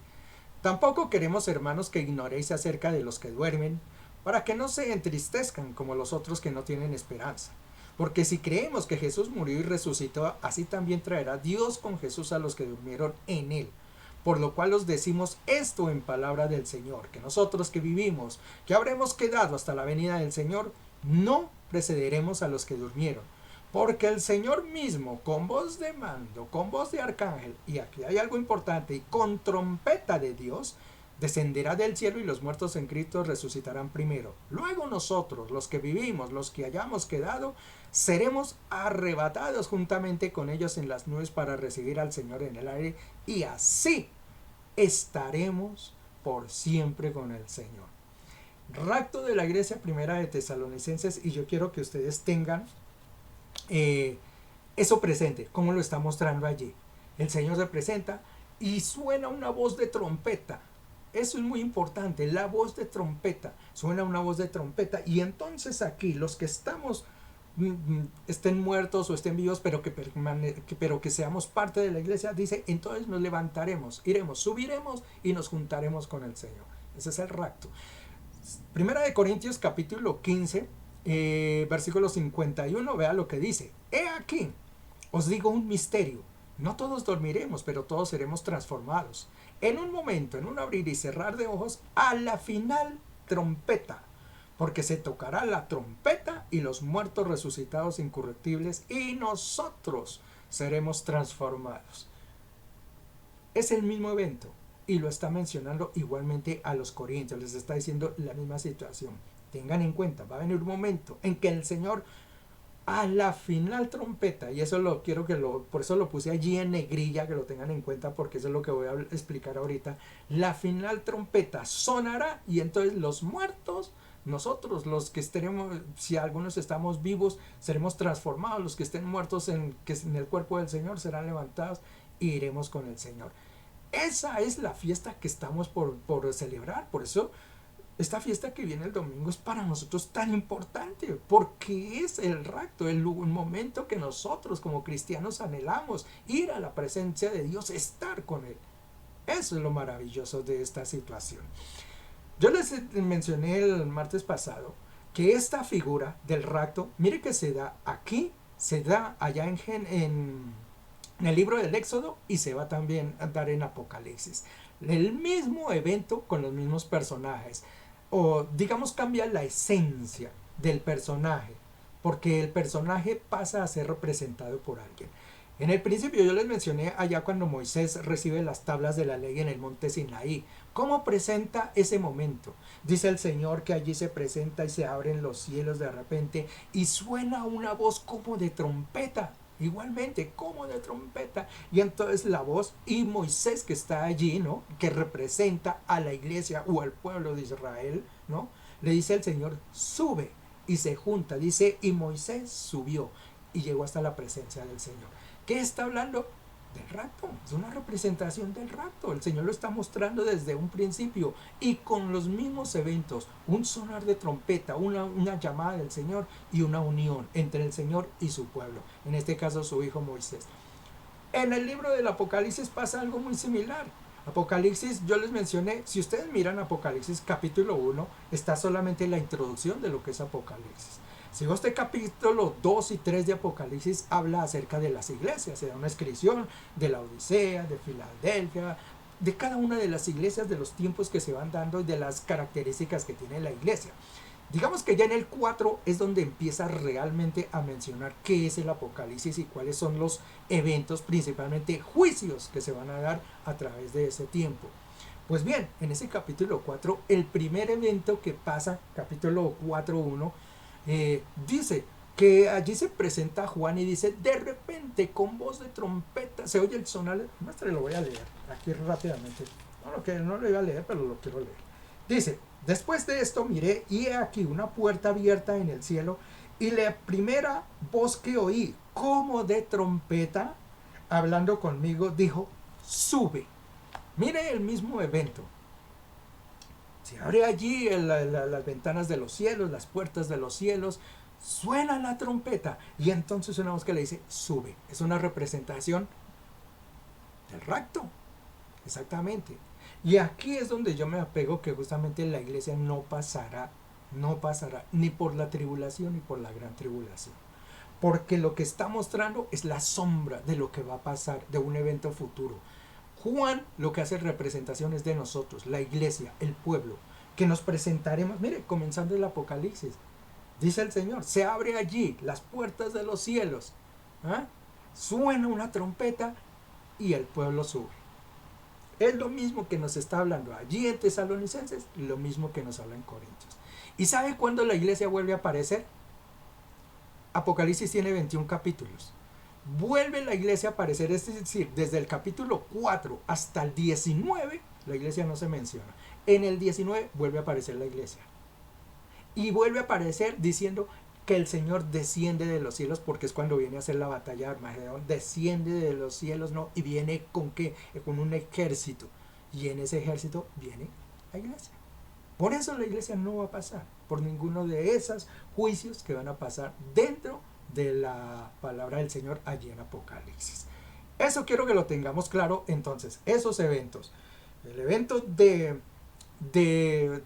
tampoco queremos, hermanos, que ignoréis acerca de los que duermen, para que no se entristezcan como los otros que no tienen esperanza. Porque si creemos que Jesús murió y resucitó, así también traerá Dios con Jesús a los que durmieron en él. Por lo cual os decimos esto en palabra del Señor, que nosotros que vivimos, que habremos quedado hasta la venida del Señor, no precederemos a los que durmieron. Porque el Señor mismo, con voz de mando, con voz de arcángel, y aquí hay algo importante, y con trompeta de Dios, descenderá del cielo y los muertos en Cristo resucitarán primero. Luego nosotros, los que vivimos, los que hayamos quedado, seremos arrebatados juntamente con ellos en las nubes para recibir al Señor en el aire, y así estaremos por siempre con el Señor. Rapto de la iglesia, primera de Tesalonicenses, y yo quiero que ustedes tengan eso presente, como lo está mostrando allí. El Señor se presenta y suena una voz de trompeta. Eso es muy importante, la voz de trompeta. Suena una voz de trompeta y entonces aquí los que estamos estén muertos o estén vivos, pero que seamos parte de la iglesia, dice, entonces nos levantaremos, iremos, subiremos y nos juntaremos con el Señor. Ese es el rapto. Primera de Corintios capítulo 15, versículo 51, vea lo que dice. He aquí, os digo un misterio. No todos dormiremos, pero todos seremos transformados. En un momento, en un abrir y cerrar de ojos, a la final trompeta. Porque se tocará la trompeta y los muertos resucitados incorruptibles y nosotros seremos transformados. Es el mismo evento y lo está mencionando igualmente a los corintios. Les está diciendo la misma situación. Tengan en cuenta, va a venir un momento en que el Señor a la final trompeta, y eso lo quiero por eso lo puse allí en negrilla, que lo tengan en cuenta porque eso es lo que voy a explicar ahorita. La final trompeta sonará y entonces los muertos, nosotros los que estaremos, si algunos estamos vivos, seremos transformados, los que estén muertos en el cuerpo del Señor serán levantados e iremos con el Señor. Esa es la fiesta que estamos por celebrar. Por eso esta fiesta que viene el domingo es para nosotros tan importante, porque es el rapto, el momento que nosotros como cristianos anhelamos, ir a la presencia de Dios, estar con Él. Eso es lo maravilloso de esta situación. Yo les mencioné el martes pasado que esta figura del rapto, mire que se da aquí, se da allá en el libro del Éxodo y se va también a dar en Apocalipsis. El mismo evento con los mismos personajes. O digamos cambia la esencia del personaje, porque el personaje pasa a ser representado por alguien. En el principio yo les mencioné allá cuando Moisés recibe las tablas de la ley en el monte Sinaí. ¿Cómo presenta ese momento? Dice el Señor que allí se presenta y se abren los cielos de repente y suena una voz como de trompeta. Igualmente, como de trompeta. Y entonces la voz y Moisés que está allí, ¿no? Que representa a la iglesia o al pueblo de Israel, ¿no? Le dice al Señor, sube y se junta. Dice, y Moisés subió y llegó hasta la presencia del Señor. ¿Qué está hablando? Del rapto. Es una representación del rapto. El Señor lo está mostrando desde un principio y con los mismos eventos, un sonar de trompeta, una llamada del Señor y una unión entre el Señor y su pueblo, en este caso su hijo Moisés. En el libro del Apocalipsis pasa algo muy similar. Apocalipsis, yo les mencioné, si ustedes miran Apocalipsis capítulo 1, está solamente la introducción de lo que es Apocalipsis. Si este capítulo 2 y 3 de Apocalipsis habla acerca de las iglesias, se da una descripción de la Odisea, de Filadelfia, de cada una de las iglesias, de los tiempos que se van dando y de las características que tiene la iglesia. Digamos que ya en el 4 es donde empieza realmente a mencionar qué es el Apocalipsis y cuáles son los eventos, principalmente juicios que se van a dar a través de ese tiempo. Pues bien, en ese capítulo 4, el primer evento que pasa, capítulo 4.1, dice que allí se presenta Juan y dice, de repente con voz de trompeta se oye el sonar. Lo voy a leer aquí rápidamente. No lo iba a leer, pero lo quiero leer. Dice, después de esto miré y he aquí una puerta abierta en el cielo y la primera voz que oí como de trompeta hablando conmigo dijo, sube. Mire el mismo evento. Se abre allí las ventanas de los cielos, las puertas de los cielos, suena la trompeta y entonces una voz que le dice, sube. Es una representación del rapto, exactamente. Y aquí es donde yo me apego que justamente la iglesia no pasará ni por la tribulación ni por la gran tribulación. Porque lo que está mostrando es la sombra de lo que va a pasar, de un evento futuro. Juan lo que hace representaciones de nosotros, la iglesia, el pueblo, que nos presentaremos. Mire, comenzando el Apocalipsis, dice el Señor, se abre allí las puertas de los cielos, ¿eh? Suena una trompeta y el pueblo sube. Es lo mismo que nos está hablando allí en Tesalonicenses y lo mismo que nos habla en Corintios. ¿Y sabe cuándo la iglesia vuelve a aparecer? Apocalipsis tiene 21 capítulos. Vuelve la iglesia a aparecer, es decir, desde el capítulo 4 hasta el 19, la iglesia no se menciona. En el 19 vuelve a aparecer la iglesia. Y vuelve a aparecer diciendo, que el Señor desciende de los cielos, porque es cuando viene a hacer la batalla de Armagedón, desciende de los cielos, ¿no? Y viene con qué, con un ejército, y en ese ejército viene la iglesia. Por eso la iglesia no va a pasar por ninguno de esos juicios que van a pasar dentro de la palabra del Señor allí en Apocalipsis. Eso quiero que lo tengamos claro. Entonces, esos eventos, el evento de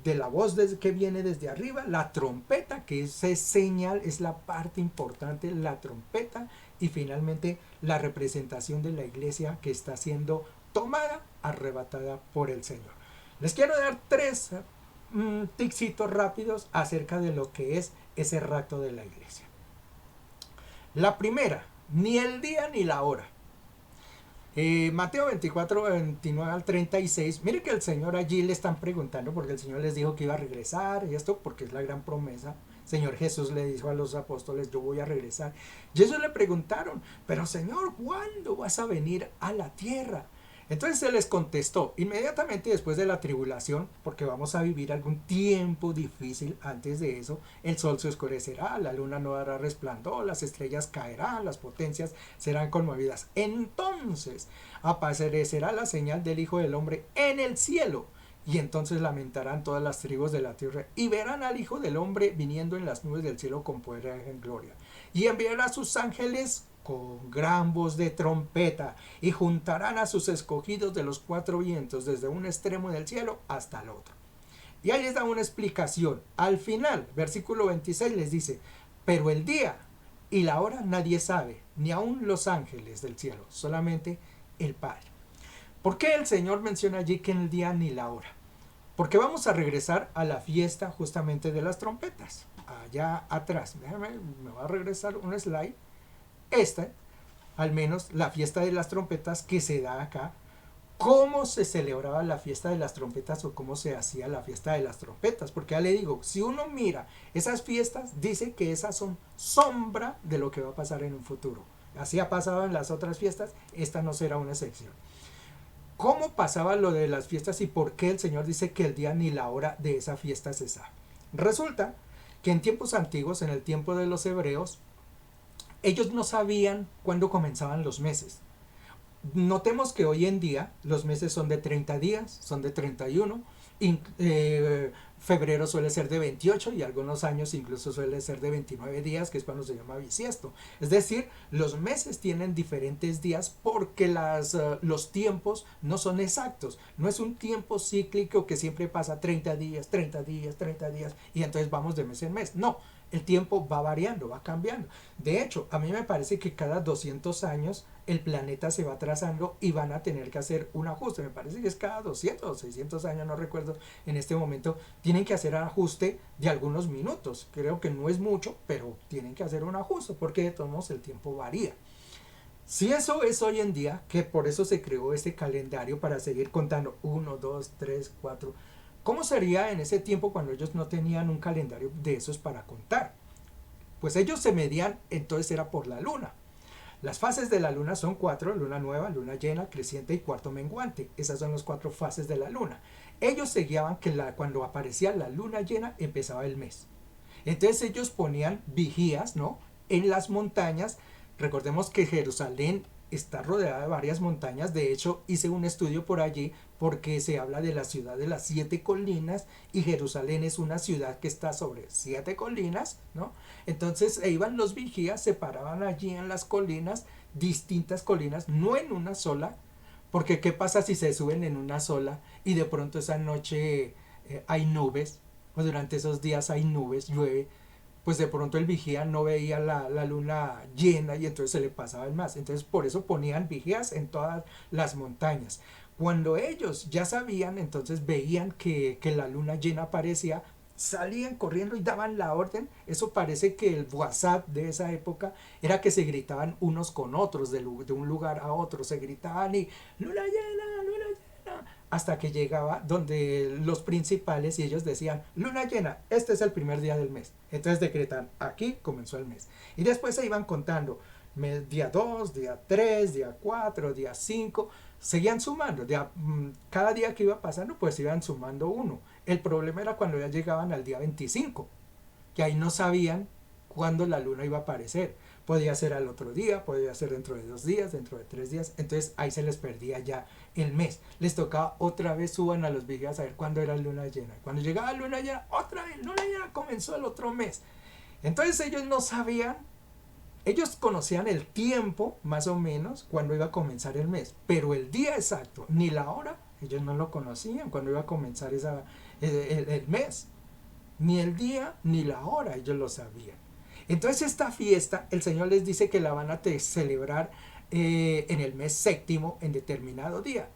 la voz que viene desde arriba, la trompeta, que es señal, es la parte importante, la trompeta, y finalmente la representación de la iglesia que está siendo tomada, arrebatada por el Señor. Les quiero dar tres ticsitos rápidos acerca de lo que es ese rapto de la iglesia. La primera, ni el día ni la hora. Mateo 24, 29 al 36, mire que el Señor allí le están preguntando, porque el Señor les dijo que iba a regresar, y esto porque es la gran promesa. Señor Jesús le dijo a los apóstoles, yo voy a regresar. Y ellos le preguntaron, pero Señor, ¿cuándo vas a venir a la tierra? Entonces se les contestó, inmediatamente después de la tribulación, porque vamos a vivir algún tiempo difícil antes de eso, el sol se oscurecerá, la luna no dará resplandor, las estrellas caerán, las potencias serán conmovidas. Entonces aparecerá la señal del Hijo del Hombre en el cielo, y entonces lamentarán todas las tribus de la tierra, y verán al Hijo del Hombre viniendo en las nubes del cielo con poder y en gloria. Y enviará a sus ángeles con gran voz de trompeta, y juntarán a sus escogidos de los cuatro vientos, desde un extremo del cielo hasta el otro. Y ahí les da una explicación. Al final, versículo 26 les dice, pero el día y la hora nadie sabe, ni aun los ángeles del cielo, solamente el Padre. ¿Por qué el Señor menciona allí que en el día ni la hora? Porque vamos a regresar a la fiesta justamente de las trompetas. Allá atrás, me va a regresar un slide. Esta, al menos la fiesta de las trompetas que se da acá, cómo se celebraba la fiesta de las trompetas o cómo se hacía la fiesta de las trompetas, porque ya le digo, si uno mira esas fiestas, dice que esas son sombra de lo que va a pasar en un futuro. Así ha pasado en las otras fiestas, esta no será una excepción. ¿Cómo pasaba lo de las fiestas y por qué el Señor dice que el día ni la hora de esa fiesta se sabe? Resulta que en tiempos antiguos, en el tiempo de los hebreos, ellos no sabían cuándo comenzaban los meses. Notemos que hoy en día los meses son de 30 días, son de 31, febrero suele ser de 28 y algunos años incluso suele ser de 29 días, que es cuando se llama bisiesto. Es decir, los meses tienen diferentes días porque los tiempos no son exactos. No es un tiempo cíclico que siempre pasa 30 días, 30 días, 30 días y entonces vamos de mes en mes. No, el tiempo va variando, va cambiando. De hecho, a mí me parece que cada 200 años el planeta se va atrasando y van a tener que hacer un ajuste. Me parece que es cada 200 o 600 años, no recuerdo en este momento. Tienen que hacer ajuste de algunos minutos. Creo que no es mucho, pero tienen que hacer un ajuste porque de todos modos el tiempo varía. Si eso es hoy en día, que por eso se creó este calendario para seguir contando 1, 2, 3, 4. ¿Cómo sería en ese tiempo cuando ellos no tenían un calendario de esos para contar? Pues ellos se medían, entonces era por la luna. Las fases de la luna son 4, luna nueva, luna llena, creciente y cuarto menguante. Esas son las 4 fases de la luna. Ellos se guiaban que cuando aparecía la luna llena empezaba el mes. Entonces ellos ponían vigías, ¿no?, en las montañas. Recordemos que Jerusalén está rodeada de varias montañas. De hecho, hice un estudio por allí porque se habla de la ciudad de las 7 colinas y Jerusalén es una ciudad que está sobre 7 colinas, ¿no? Entonces iban los vigías, se paraban allí en las colinas, distintas colinas, no en una sola, porque ¿qué pasa si se suben en una sola y de pronto esa noche hay nubes, o durante esos días hay nubes, llueve? Pues de pronto el vigía no veía la luna llena y entonces se le pasaba el más. Entonces por eso ponían vigías en todas las montañas. Cuando ellos ya sabían, entonces veían que la luna llena aparecía, salían corriendo y daban la orden. Eso parece que el WhatsApp de esa época era que se gritaban unos con otros de un lugar a otro. Se gritaban y luna llena, luna llena, hasta que llegaba donde los principales y ellos decían, luna llena, este es el primer día del mes. Entonces decretan, aquí comenzó el mes. Y después se iban contando, día 2, día 3, día 4, día 5, seguían sumando. Cada día que iba pasando, pues iban sumando uno. El problema era cuando ya llegaban al día 25, que ahí no sabían cuándo la luna iba a aparecer. Podía ser al otro día, podía ser dentro de 2 días, dentro de 3 días. Entonces ahí se les perdía ya el mes. Les tocaba otra vez, suban a los vigilas a ver cuándo era luna llena. Cuando llegaba luna llena, otra vez luna llena, comenzó el otro mes. Entonces ellos no sabían, ellos conocían el tiempo más o menos cuando iba a comenzar el mes, pero el día exacto ni la hora ellos no lo conocían cuando iba a comenzar el mes. Ni el día ni la hora ellos lo sabían. Entonces esta fiesta el Señor les dice que la van a celebrar en el mes séptimo en determinado día.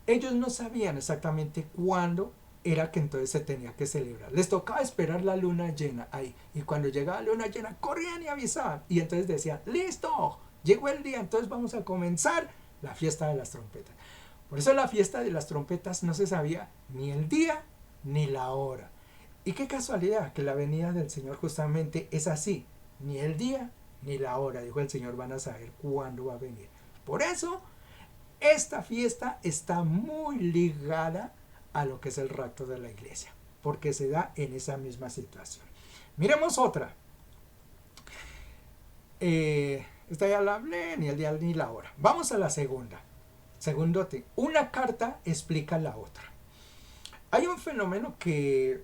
Ellos no sabían exactamente cuándo era que entonces se tenía que celebrar. Les tocaba esperar la luna llena ahí. Y cuando llegaba la luna llena, corrían y avisaban. Y entonces decían, listo, llegó el día, entonces vamos a comenzar la fiesta de las trompetas. Por eso la fiesta de las trompetas no se sabía ni el día ni la hora. Y qué casualidad que la venida del Señor justamente es así. Ni el día ni la hora, dijo el Señor, van a saber cuándo va a venir. Por eso, esta fiesta está muy ligada a lo que es el rapto de la iglesia, porque se da en esa misma situación. Miremos otra. Esta ya la hablé, ni el día ni la hora. Vamos a la segunda. Segundote, una carta explica la otra. Hay un fenómeno que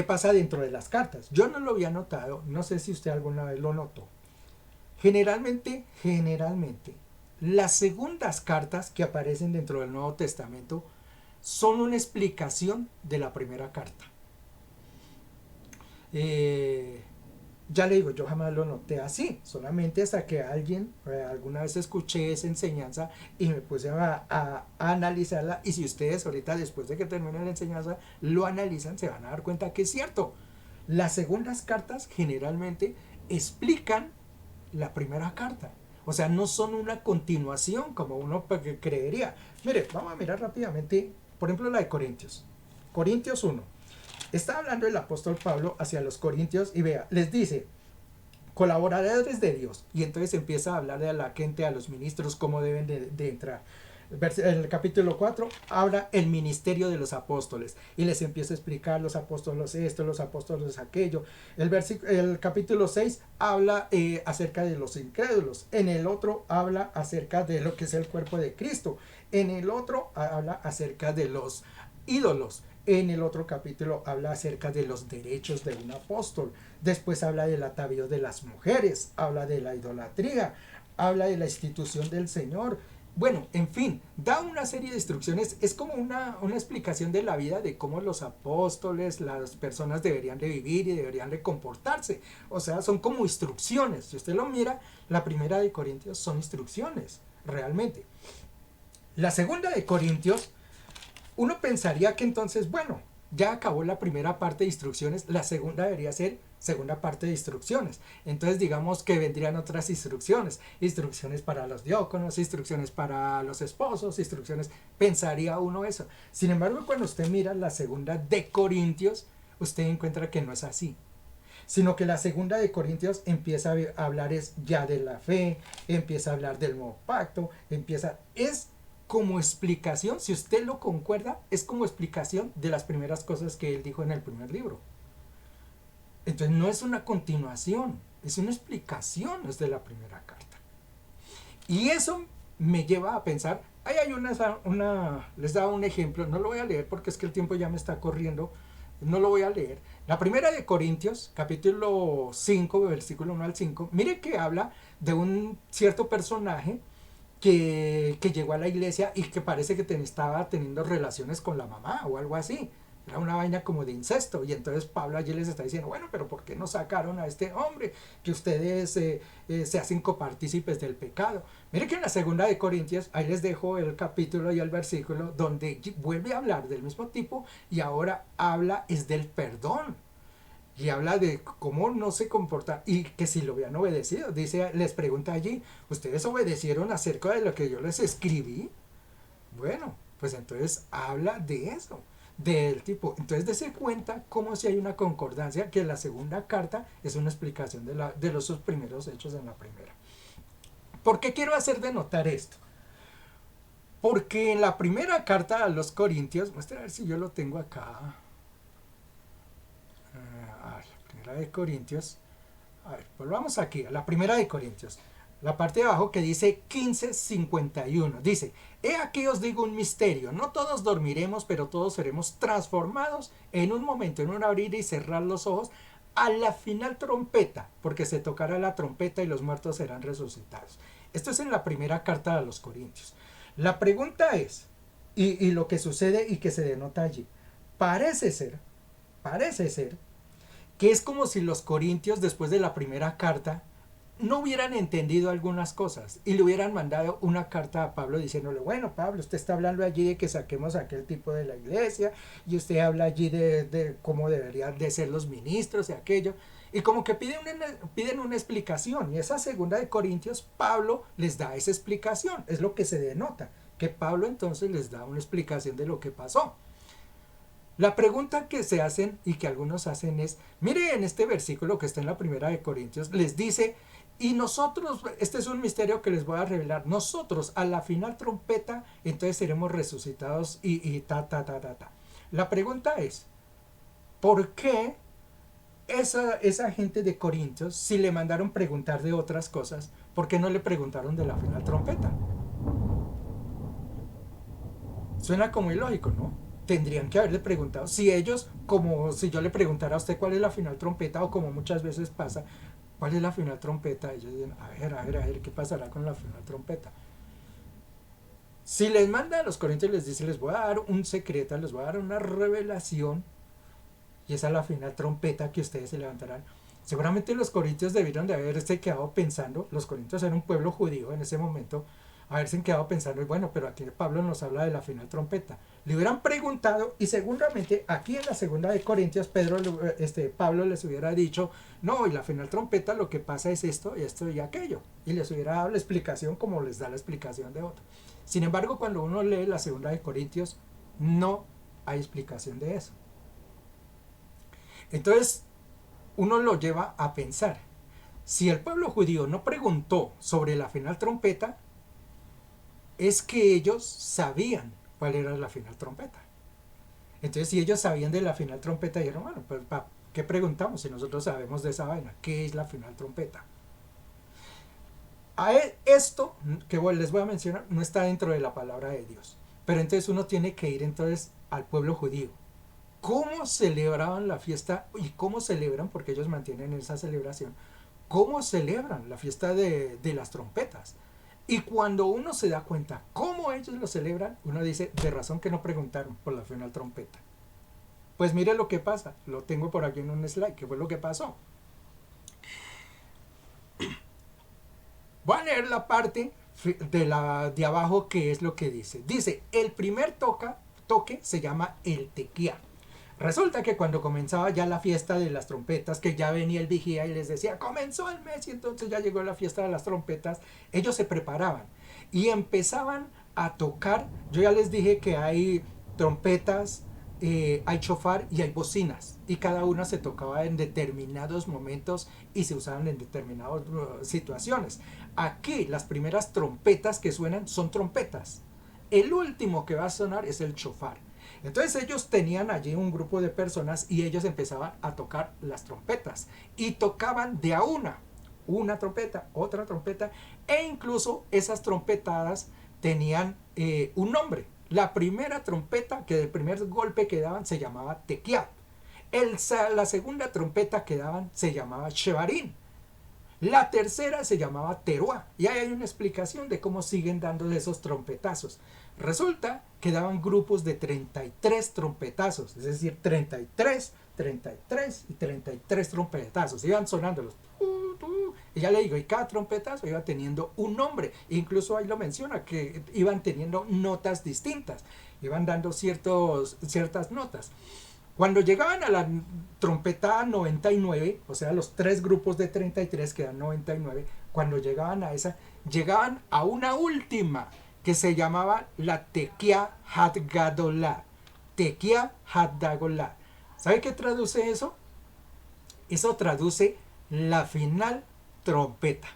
pasa dentro de las cartas. Yo no lo había notado, no sé si usted alguna vez lo notó. Generalmente, las segundas cartas que aparecen dentro del Nuevo Testamento son una explicación de la primera carta. Ya le digo, yo jamás lo noté así, solamente hasta que alguna vez escuché esa enseñanza y me puse a analizarla, y si ustedes ahorita después de que termine la enseñanza lo analizan, se van a dar cuenta que es cierto. Las segundas cartas generalmente explican la primera carta, o sea, no son una continuación como uno creería. Mire, vamos a mirar rápidamente, por ejemplo, la de Corintios. Corintios 1. Está hablando el apóstol Pablo hacia los corintios y vea, les dice, colaboradores de Dios. Y entonces empieza a hablar de la gente, a los ministros, cómo deben de entrar. En el capítulo 4 habla el ministerio de los apóstoles y les empieza a explicar los apóstoles esto, los apóstoles aquello. El capítulo 6 habla acerca de los incrédulos. En el otro habla acerca de lo que es el cuerpo de Cristo. En el otro habla acerca de los ídolos. En el otro capítulo habla acerca de los derechos de un apóstol. Después habla del atavío de las mujeres, habla de la idolatría, habla de la institución del Señor. Bueno, en fin, da una serie de instrucciones. Es como una explicación de la vida, de cómo los apóstoles, las personas deberían de vivir y deberían de comportarse. O sea, son como instrucciones. Si usted lo mira, la primera de Corintios son instrucciones, realmente. La segunda de Corintios, uno pensaría que entonces, bueno, ya acabó la primera parte de instrucciones, la segunda debería ser segunda parte de instrucciones. Entonces digamos que vendrían otras instrucciones, instrucciones para los diáconos, instrucciones para los esposos, instrucciones, pensaría uno eso. Sin embargo, cuando usted mira la segunda de Corintios, usted encuentra que no es así, sino que la segunda de Corintios empieza a hablar ya de la fe, empieza a hablar del nuevo pacto, es como explicación, si usted lo concuerda, es como explicación de las primeras cosas que él dijo en el primer libro. Entonces no es una continuación, es una explicación desde la primera carta. Y eso me lleva a pensar, ahí hay les daba un ejemplo, no lo voy a leer porque es que el tiempo ya me está corriendo, no lo voy a leer. La primera de Corintios, capítulo 5, versículo 1 al 5, mire que habla de un cierto personaje que llegó a la iglesia y que parece que estaba teniendo relaciones con la mamá o algo así. Era una vaina como de incesto. Y entonces Pablo allí les está diciendo, bueno, pero ¿por qué no sacaron a este hombre? Que ustedes se hacen copartícipes del pecado. Mire que en la segunda de Corintios, ahí les dejo el capítulo y el versículo donde vuelve a hablar del mismo tipo y ahora habla es del perdón. Y habla de cómo no se comporta y que si lo habían obedecido. Dice, les pregunta allí, ¿ustedes obedecieron acerca de lo que yo les escribí? Bueno, pues entonces habla de eso, del tipo. Entonces dése cuenta cómo si hay una concordancia, que la segunda carta es una explicación de los primeros hechos en la primera. ¿Por qué quiero hacer de notar esto? Porque en la primera carta a los Corintios, muestra a ver si yo lo tengo acá. primera de Corintios. A ver, volvamos aquí, a la primera de Corintios. La parte de abajo que dice 15:51. Dice, he aquí os digo un misterio, no todos dormiremos, pero todos seremos transformados en un momento, en un abrir y cerrar los ojos, a la final trompeta, porque se tocará la trompeta y los muertos serán resucitados. Esto es en la primera carta de los Corintios. La pregunta es, y lo que sucede y que se denota allí, parece ser que es como si los corintios después de la primera carta no hubieran entendido algunas cosas y le hubieran mandado una carta a Pablo diciéndole, bueno Pablo, usted está hablando allí de que saquemos a aquel tipo de la iglesia y usted habla allí de cómo deberían de ser los ministros y aquello, y como que piden una explicación, y esa segunda de Corintios Pablo les da esa explicación, es lo que se denota, que Pablo entonces les da una explicación de lo que pasó. La pregunta que se hacen y que algunos hacen es, mire en este versículo que está en la primera de Corintios, les dice, y nosotros, este es un misterio que les voy a revelar, nosotros a la final trompeta, entonces seremos resucitados y ta. La pregunta es, ¿por qué esa gente de Corintios, si le mandaron preguntar de otras cosas, por qué no le preguntaron de la final trompeta? Suena como ilógico, ¿no? Tendrían que haberle preguntado. Si ellos, como si yo le preguntara a usted cuál es la final trompeta, o como muchas veces pasa, ¿cuál es la final trompeta? Ellos dicen, a ver, ¿qué pasará con la final trompeta? Si les manda a los corintios, les dice, les voy a dar un secreto, les voy a dar una revelación, y esa es la final trompeta que ustedes se levantarán. Seguramente los corintios debieron de haberse quedado pensando, los corintios eran un pueblo judío en ese momento, haberse quedado pensando, y bueno, pero aquí Pablo nos habla de la final trompeta. Le hubieran preguntado, y seguramente aquí en la segunda de Corintios, Pablo les hubiera dicho, no, y la final trompeta lo que pasa es esto y aquello, y les hubiera dado la explicación como les da la explicación de otro. Sin embargo, cuando uno lee la segunda de Corintios, no hay explicación de eso. Entonces, uno lo lleva a pensar, si el pueblo judío no preguntó sobre la final trompeta, es que ellos sabían cuál era la final trompeta. Entonces, si ellos sabían de la final trompeta, dijeron, bueno, pues ¿qué preguntamos si nosotros sabemos de esa vaina? ¿Qué es la final trompeta? Esto que les voy a mencionar no está dentro de la palabra de Dios. Pero entonces uno tiene que ir entonces al pueblo judío. ¿Cómo celebraban la fiesta y cómo celebran, porque ellos mantienen esa celebración, cómo celebran la fiesta de las trompetas? Y cuando uno se da cuenta cómo ellos lo celebran, uno dice, de razón que no preguntaron por la final trompeta. Pues mire lo que pasa, lo tengo por aquí en un slide, que fue lo que pasó. Voy a leer la parte de abajo que es lo que dice. Dice, el primer toque se llama el tequía. Resulta que cuando comenzaba ya la fiesta de las trompetas, que ya venía el vigía y les decía, comenzó el mes, y entonces ya llegó la fiesta de las trompetas, ellos se preparaban y empezaban a tocar. Yo ya les dije que hay trompetas, hay chofar y hay bocinas, y cada una se tocaba en determinados momentos y se usaban en determinadas situaciones. Aquí las primeras trompetas que suenan son trompetas. El último que va a sonar es el chofar. Entonces ellos tenían allí un grupo de personas y ellos empezaban a tocar las trompetas y tocaban de a una trompeta, otra trompeta, e incluso esas trompetadas tenían un nombre. La primera trompeta, que del primer golpe que daban se llamaba tequiat. La segunda trompeta que daban se llamaba shevarín. La tercera se llamaba teruá. Y ahí hay una explicación de cómo siguen dando esos trompetazos. Resulta que daban grupos de 33 trompetazos, es decir, 33 y 33 trompetazos. Iban sonando los... Y ya le digo, y cada trompetazo iba teniendo un nombre. Incluso ahí lo menciona, que iban teniendo notas distintas. Iban dando ciertas notas. Cuando llegaban a la trompeta 99, o sea, los tres grupos de 33 que dan 99, cuando llegaban a esa, llegaban a una última que se llamaba la Tequia Hadgadolá. Tequia Hadgadolá. ¿Sabe qué traduce eso? Eso traduce la final trompeta.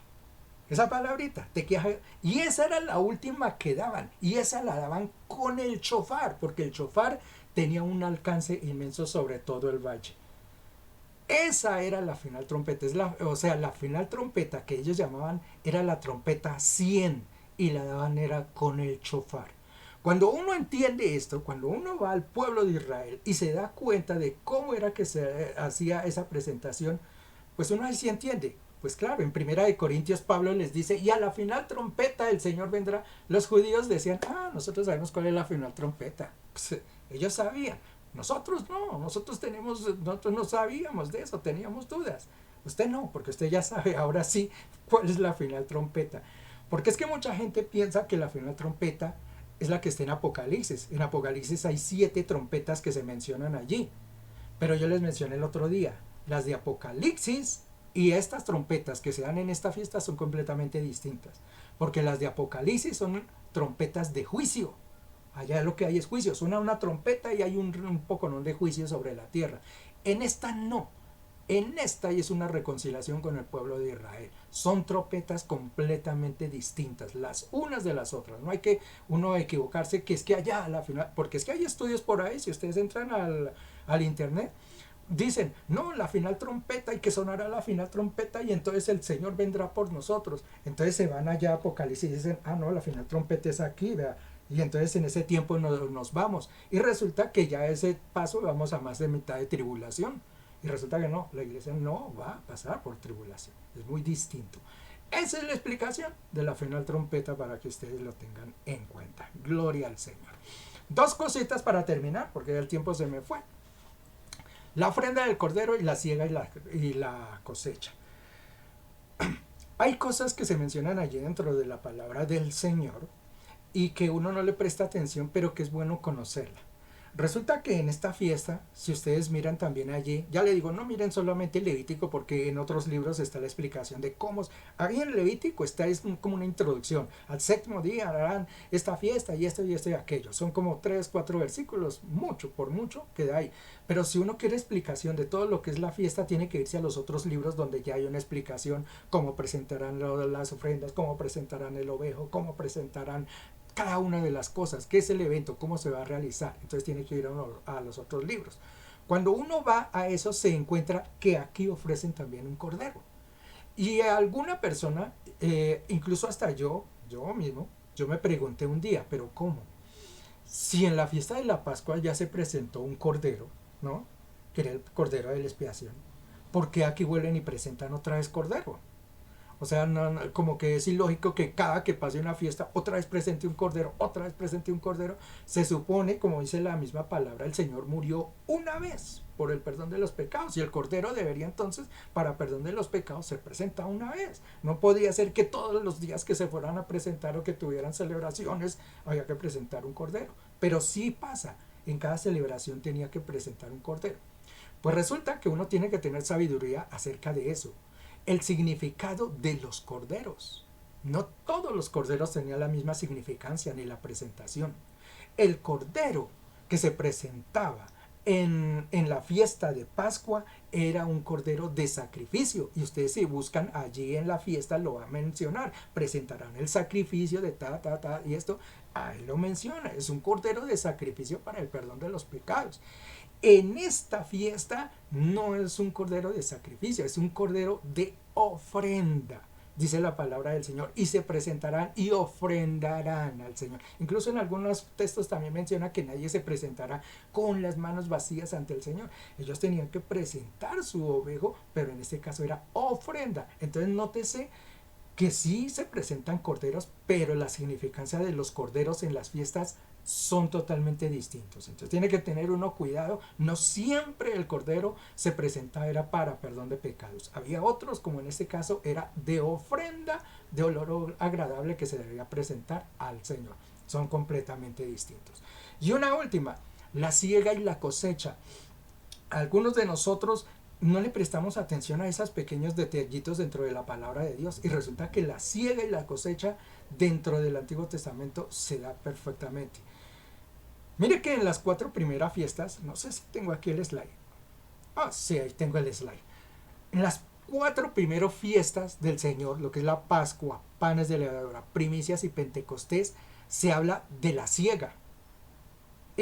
Esa palabrita, tequia. Y esa era la última que daban. Y esa la daban con el chofar, porque el chofar tenía un alcance inmenso sobre todo el valle. Esa era la final trompeta, o sea, la final trompeta que ellos llamaban era la trompeta 100 y la daban era con el chofar. Cuando uno entiende esto, cuando uno va al pueblo de Israel y se da cuenta de cómo era que se hacía esa presentación, pues uno así entiende. Pues claro, en Primera de Corintios Pablo les dice, y a la final trompeta el Señor vendrá. Los judíos decían, nosotros sabemos cuál es la final trompeta. Pues, ellos sabían. Nosotros no, nosotros no sabíamos de eso, teníamos dudas. Usted no, porque usted ya sabe ahora sí cuál es la final trompeta. Porque es que mucha gente piensa que la final trompeta es la que está en Apocalipsis. En Apocalipsis hay 7 trompetas que se mencionan allí. Pero yo les mencioné el otro día, las de Apocalipsis y estas trompetas que se dan en esta fiesta son completamente distintas. Porque las de Apocalipsis son trompetas de juicio. Allá lo que hay es juicio. Suena una trompeta y hay un poco de juicio sobre la tierra. En esta no. En esta es una reconciliación con el pueblo de Israel. Son trompetas completamente distintas, las unas de las otras. No hay que uno equivocarse que es que allá a la final, porque es que hay estudios por ahí, si ustedes entran al internet, dicen, no, la final trompeta y que sonará la final trompeta y entonces el Señor vendrá por nosotros. Entonces se van allá a Apocalipsis y dicen, no, la final trompeta es aquí, vea. Y entonces en ese tiempo nos vamos. Y resulta que ya ese paso vamos a más de mitad de tribulación. Y resulta que no, la iglesia no va a pasar por tribulación. Es muy distinto. Esa es la explicación de la final trompeta para que ustedes lo tengan en cuenta. Gloria al Señor. 2 cositas para terminar, porque ya el tiempo se me fue. La ofrenda del cordero y la siega y la cosecha. Hay cosas que se mencionan allí dentro de la palabra del Señor y que uno no le presta atención, pero que es bueno conocerla. Resulta que en esta fiesta, si ustedes miran también allí, ya le digo, no miren solamente el Levítico porque en otros libros está la explicación de cómo. Ahí en el Levítico está es como una introducción. Al 7º día harán esta fiesta y esto y esto y aquello. Son como 3, 4 versículos, por mucho queda ahí. Pero si uno quiere explicación de todo lo que es la fiesta, tiene que irse a los otros libros donde ya hay una explicación, cómo presentarán las ofrendas, cómo presentarán el ovejo, cómo presentarán cada una de las cosas, qué es el evento, cómo se va a realizar. Entonces tiene que ir a los otros libros. Cuando uno va a eso se encuentra que aquí ofrecen también un cordero. Y a alguna persona, incluso hasta yo mismo, yo me pregunté un día, pero ¿cómo? Si en la fiesta de la Pascua ya se presentó un cordero, ¿no? Que era el cordero de la expiación, ¿por qué aquí vuelven y presentan otra vez cordero? O sea, como que es ilógico que cada que pase una fiesta otra vez presente un cordero, otra vez presente un cordero. Se supone, como dice la misma palabra, el Señor murió una vez por el perdón de los pecados y el cordero debería entonces, para perdón de los pecados, ser presentado una vez. No podía ser que todos los días que se fueran a presentar o que tuvieran celebraciones había que presentar un cordero. Pero sí pasa, en cada celebración tenía que presentar un cordero. Pues resulta que uno tiene que tener sabiduría acerca de eso. El significado de los corderos. No todos los corderos tenían la misma significancia ni la presentación. El cordero que se presentaba en la fiesta de Pascua era un cordero de sacrificio. Y ustedes si buscan allí en la fiesta lo va a mencionar. Presentarán el sacrificio de y esto, ahí lo menciona. Es un cordero de sacrificio para el perdón de los pecados. En esta fiesta no es un cordero de sacrificio, es un cordero de ofrenda, dice la palabra del Señor, y se presentarán y ofrendarán al Señor. Incluso en algunos textos también menciona que nadie se presentará con las manos vacías ante el Señor. Ellos tenían que presentar su ovejo, pero en este caso era ofrenda. Entonces nótese que sí se presentan corderos, pero la significancia de los corderos en las fiestas son totalmente distintos. Entonces tiene que tener uno cuidado. No siempre el cordero se presentaba era para perdón de pecados. Había otros, como en este caso, era de ofrenda, de olor agradable que se debía presentar al Señor. Son completamente distintos. Y una última, la siega y la cosecha. Algunos de nosotros no le prestamos atención a esos pequeños detallitos dentro de la palabra de Dios y resulta que la siega y la cosecha dentro del Antiguo Testamento se da perfectamente. Mire que en las 4 primeras fiestas, no sé si tengo aquí el slide. Sí, ahí tengo el slide. En las 4 primeras fiestas del Señor, lo que es la Pascua, panes de levadura, primicias y Pentecostés, se habla de la siega.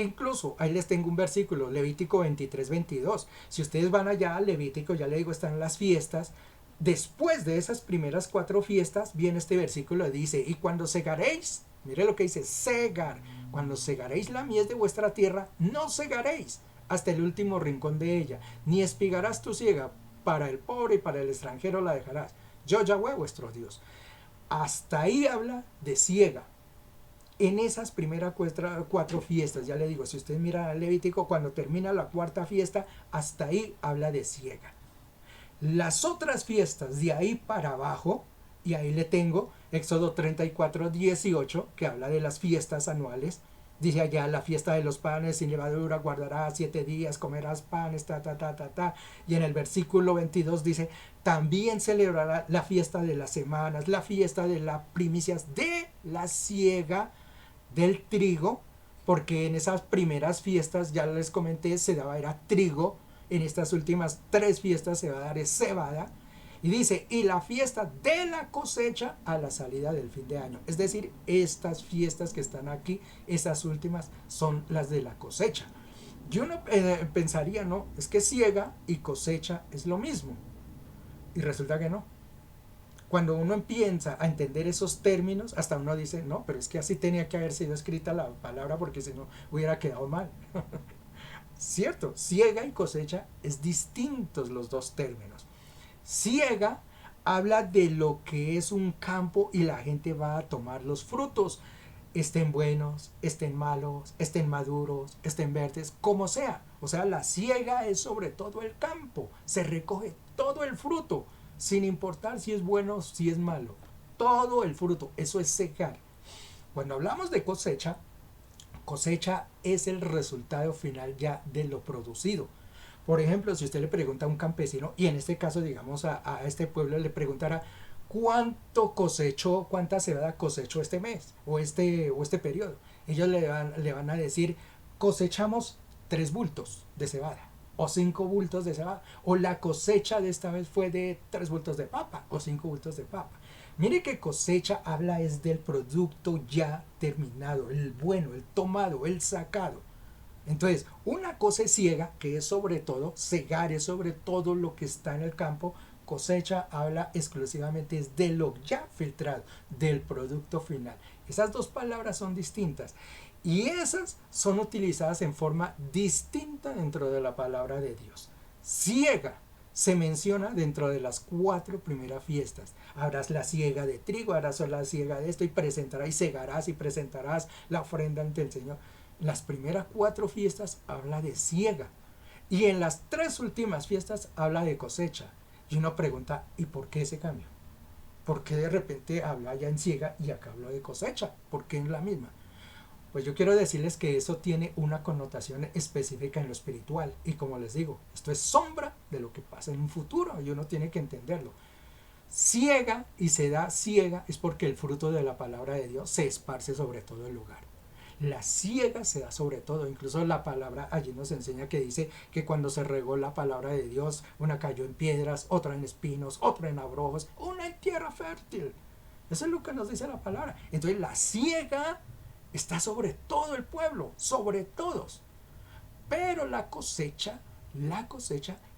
Incluso ahí les tengo un versículo, Levítico 23-22. Si ustedes van allá al Levítico, ya le digo, están las fiestas. Después de esas primeras 4 fiestas, viene este versículo y dice, y cuando segaréis, mire lo que dice, segar, cuando segaréis la mies de vuestra tierra, no segaréis hasta el último rincón de ella, ni espigarás tu siega, para el pobre y para el extranjero la dejarás. Yo Yahweh vuestro Dios. Hasta ahí habla de siega. En esas primeras 4 fiestas, ya le digo, si usted mira al Levítico, cuando termina la 4ª fiesta, hasta ahí habla de siega. Las otras fiestas de ahí para abajo, y ahí le tengo Éxodo 34:18, que habla de las fiestas anuales. Dice allá, la fiesta de los panes sin levadura, guardarás 7 días, comerás panes, ta. Y en el versículo 22 dice, también celebrará la fiesta de las semanas, la fiesta de las primicias de la siega del trigo, porque en esas primeras fiestas, ya les comenté, se daba era trigo. En estas últimas 3 fiestas se va a dar es cebada. Y dice, y la fiesta de la cosecha a la salida del fin de año. Es decir, estas fiestas que están aquí, estas últimas, son las de la cosecha. Yo no pensaría, no, es que siega y cosecha es lo mismo. Y resulta que no. Cuando uno empieza a entender esos términos, hasta uno dice, no, pero es que así tenía que haber sido escrita la palabra porque si no hubiera quedado mal. Cierto, siega y cosecha es distintos los dos términos. Siega habla de lo que es un campo y la gente va a tomar los frutos, estén buenos, estén malos, estén maduros, estén verdes, como sea. O sea, la siega es sobre todo el campo, se recoge todo el fruto, sin importar si es bueno o si es malo. Todo el fruto, eso es segar. Cuando hablamos de cosecha, cosecha es el resultado final ya de lo producido. Por ejemplo, si usted le pregunta a un campesino, y en este caso, digamos, a este pueblo le preguntara cuánto cosechó, cuánta cebada cosechó este mes o este periodo, ellos le van a decir, cosechamos 3 bultos de cebada o 5 bultos de cebada, o la cosecha de esta vez fue de 3 bultos de papa o 5 bultos de papa. Mire que cosecha habla es del producto ya terminado, el bueno, el tomado, el sacado. Entonces, una cosa es siega, que es sobre todo, segar es sobre todo lo que está en el campo. Cosecha habla exclusivamente es de lo ya filtrado, del producto final. Esas dos palabras son distintas y esas son utilizadas en forma distinta dentro de la palabra de Dios. Siega se menciona dentro de las 4 primeras fiestas. Habrás la siega de trigo, harás la siega de esto y presentarás y segarás y presentarás la ofrenda ante el Señor. Las primeras 4 fiestas habla de siega y en las 3 últimas fiestas habla de cosecha. Y uno pregunta, ¿y por qué ese cambio? ¿Por qué de repente habla ya en siega y acá habla de cosecha? ¿Por qué en la misma? Pues yo quiero decirles que eso tiene una connotación específica en lo espiritual. Y como les digo, esto es sombra de lo que pasa en un futuro y uno tiene que entenderlo. Ciega y se da ciega es porque el fruto de la palabra de Dios se esparce sobre todo el lugar. La siega se da sobre todo, incluso la palabra allí nos enseña que dice que cuando se regó la palabra de Dios, una cayó en piedras, otra en espinos, otra en abrojos, una en tierra fértil. Eso es lo que nos dice la palabra. Entonces la siega está sobre todo el pueblo, sobre todos. Pero la cosecha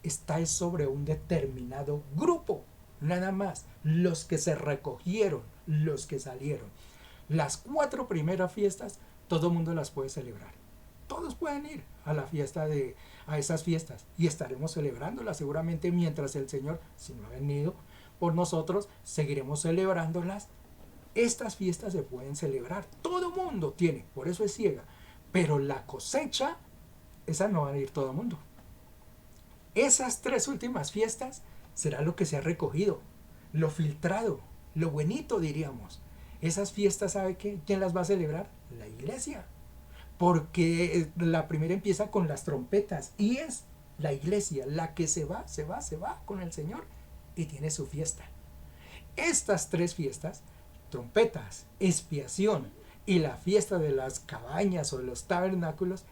está sobre un determinado grupo, nada más, los que se recogieron, los que salieron. Las 4 primeras fiestas todo el mundo las puede celebrar. Todos pueden ir a la fiesta a esas fiestas y estaremos celebrándolas seguramente mientras el Señor, si no ha venido por nosotros, seguiremos celebrándolas. Estas fiestas se pueden celebrar, todo mundo tiene, por eso es ciega. Pero la cosecha, esa no va a ir todo el mundo. Esas 3 últimas fiestas será lo que se ha recogido, lo filtrado, lo buenito diríamos. Esas fiestas, ¿sabe qué? ¿Quién las va a celebrar? La iglesia. Porque la primera empieza con las trompetas y es la iglesia la que se va con el Señor y tiene su fiesta. Estas 3 fiestas, trompetas, expiación y la fiesta de las cabañas o de los tabernáculos,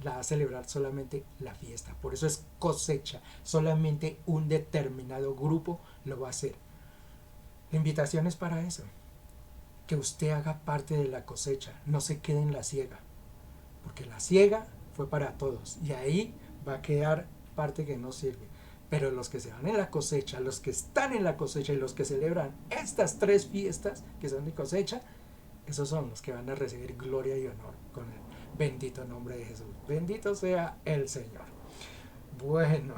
la va a celebrar solamente la fiesta. Por eso es cosecha. Solamente un determinado grupo lo va a hacer. La invitación es para eso. Que usted haga parte de la cosecha. No se quede en la siega. porque la siega fue para todos y ahí va a quedar parte que no sirve. Pero los que se van en la cosecha, los que están en la cosecha y los que celebran estas 3 fiestas que son de cosecha, esos son los que van a recibir gloria y honor con el bendito nombre de Jesús. Bendito sea el Señor. Bueno.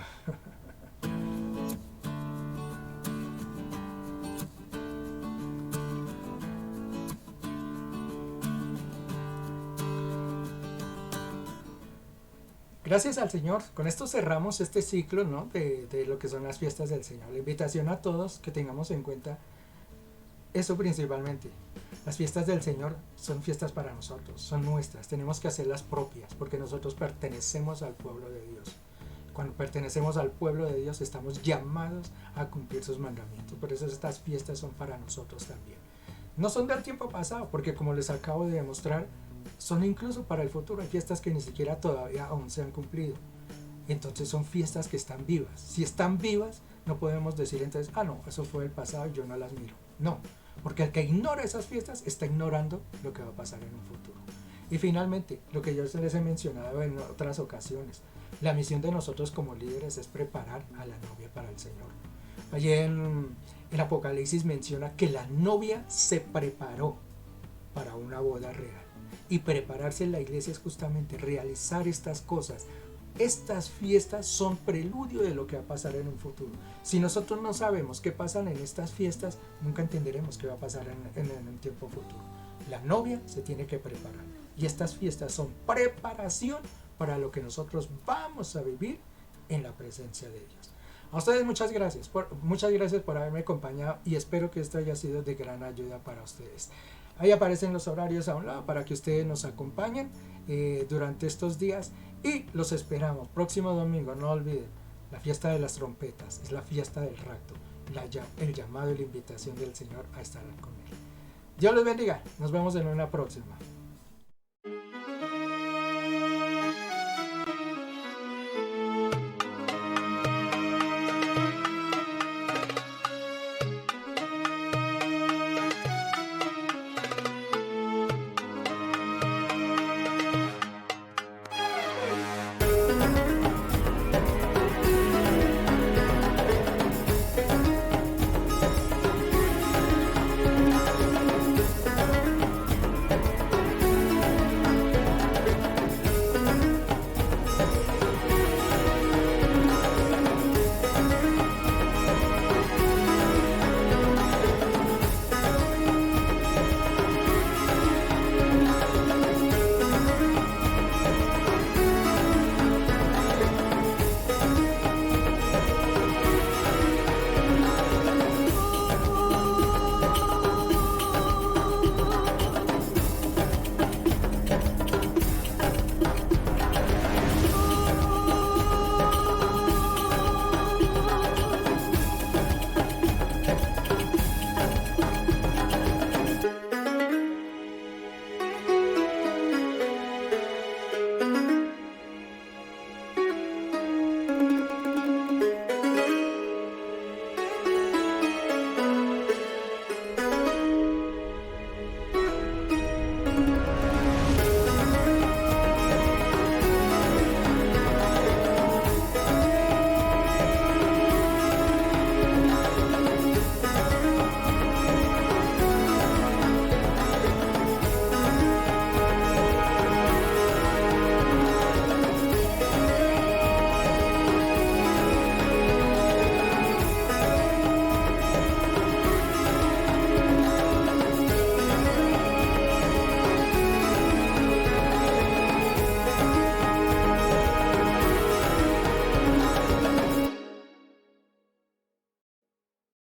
Gracias al Señor, con esto cerramos este ciclo, ¿no? de lo que son las fiestas del Señor. La invitación a todos que tengamos en cuenta eso principalmente. Las fiestas del Señor son fiestas para nosotros, son nuestras, tenemos que hacerlas propias porque nosotros pertenecemos al pueblo de Dios. Cuando pertenecemos al pueblo de Dios estamos llamados a cumplir sus mandamientos, por eso estas fiestas son para nosotros también. No son del tiempo pasado, porque como les acabo de demostrar, son incluso para el futuro. Hay fiestas que ni siquiera todavía aún se han cumplido. Entonces son fiestas que están vivas. Si están vivas, no podemos decir entonces, no, eso fue el pasado y yo no las miro. No, porque el que ignora esas fiestas está ignorando lo que va a pasar en un futuro. Y finalmente, lo que yo les he mencionado en otras ocasiones, la misión de nosotros como líderes es preparar a la novia para el Señor. Allí en Apocalipsis menciona que la novia se preparó para una boda real. Y prepararse en la iglesia es justamente realizar estas cosas. Estas fiestas son preludio de lo que va a pasar en un futuro. Si nosotros no sabemos qué pasan en estas fiestas, nunca entenderemos qué va a pasar en un tiempo futuro. La novia se tiene que preparar. Y estas fiestas son preparación para lo que nosotros vamos a vivir en la presencia de Dios. A ustedes muchas gracias por haberme acompañado y espero que esto haya sido de gran ayuda para ustedes. Ahí aparecen los horarios a un lado para que ustedes nos acompañen durante estos días y los esperamos. Próximo domingo, no olviden, la fiesta de las trompetas, es la fiesta del rapto, el llamado y la invitación del Señor a estar con Él. Dios les bendiga, nos vemos en una próxima.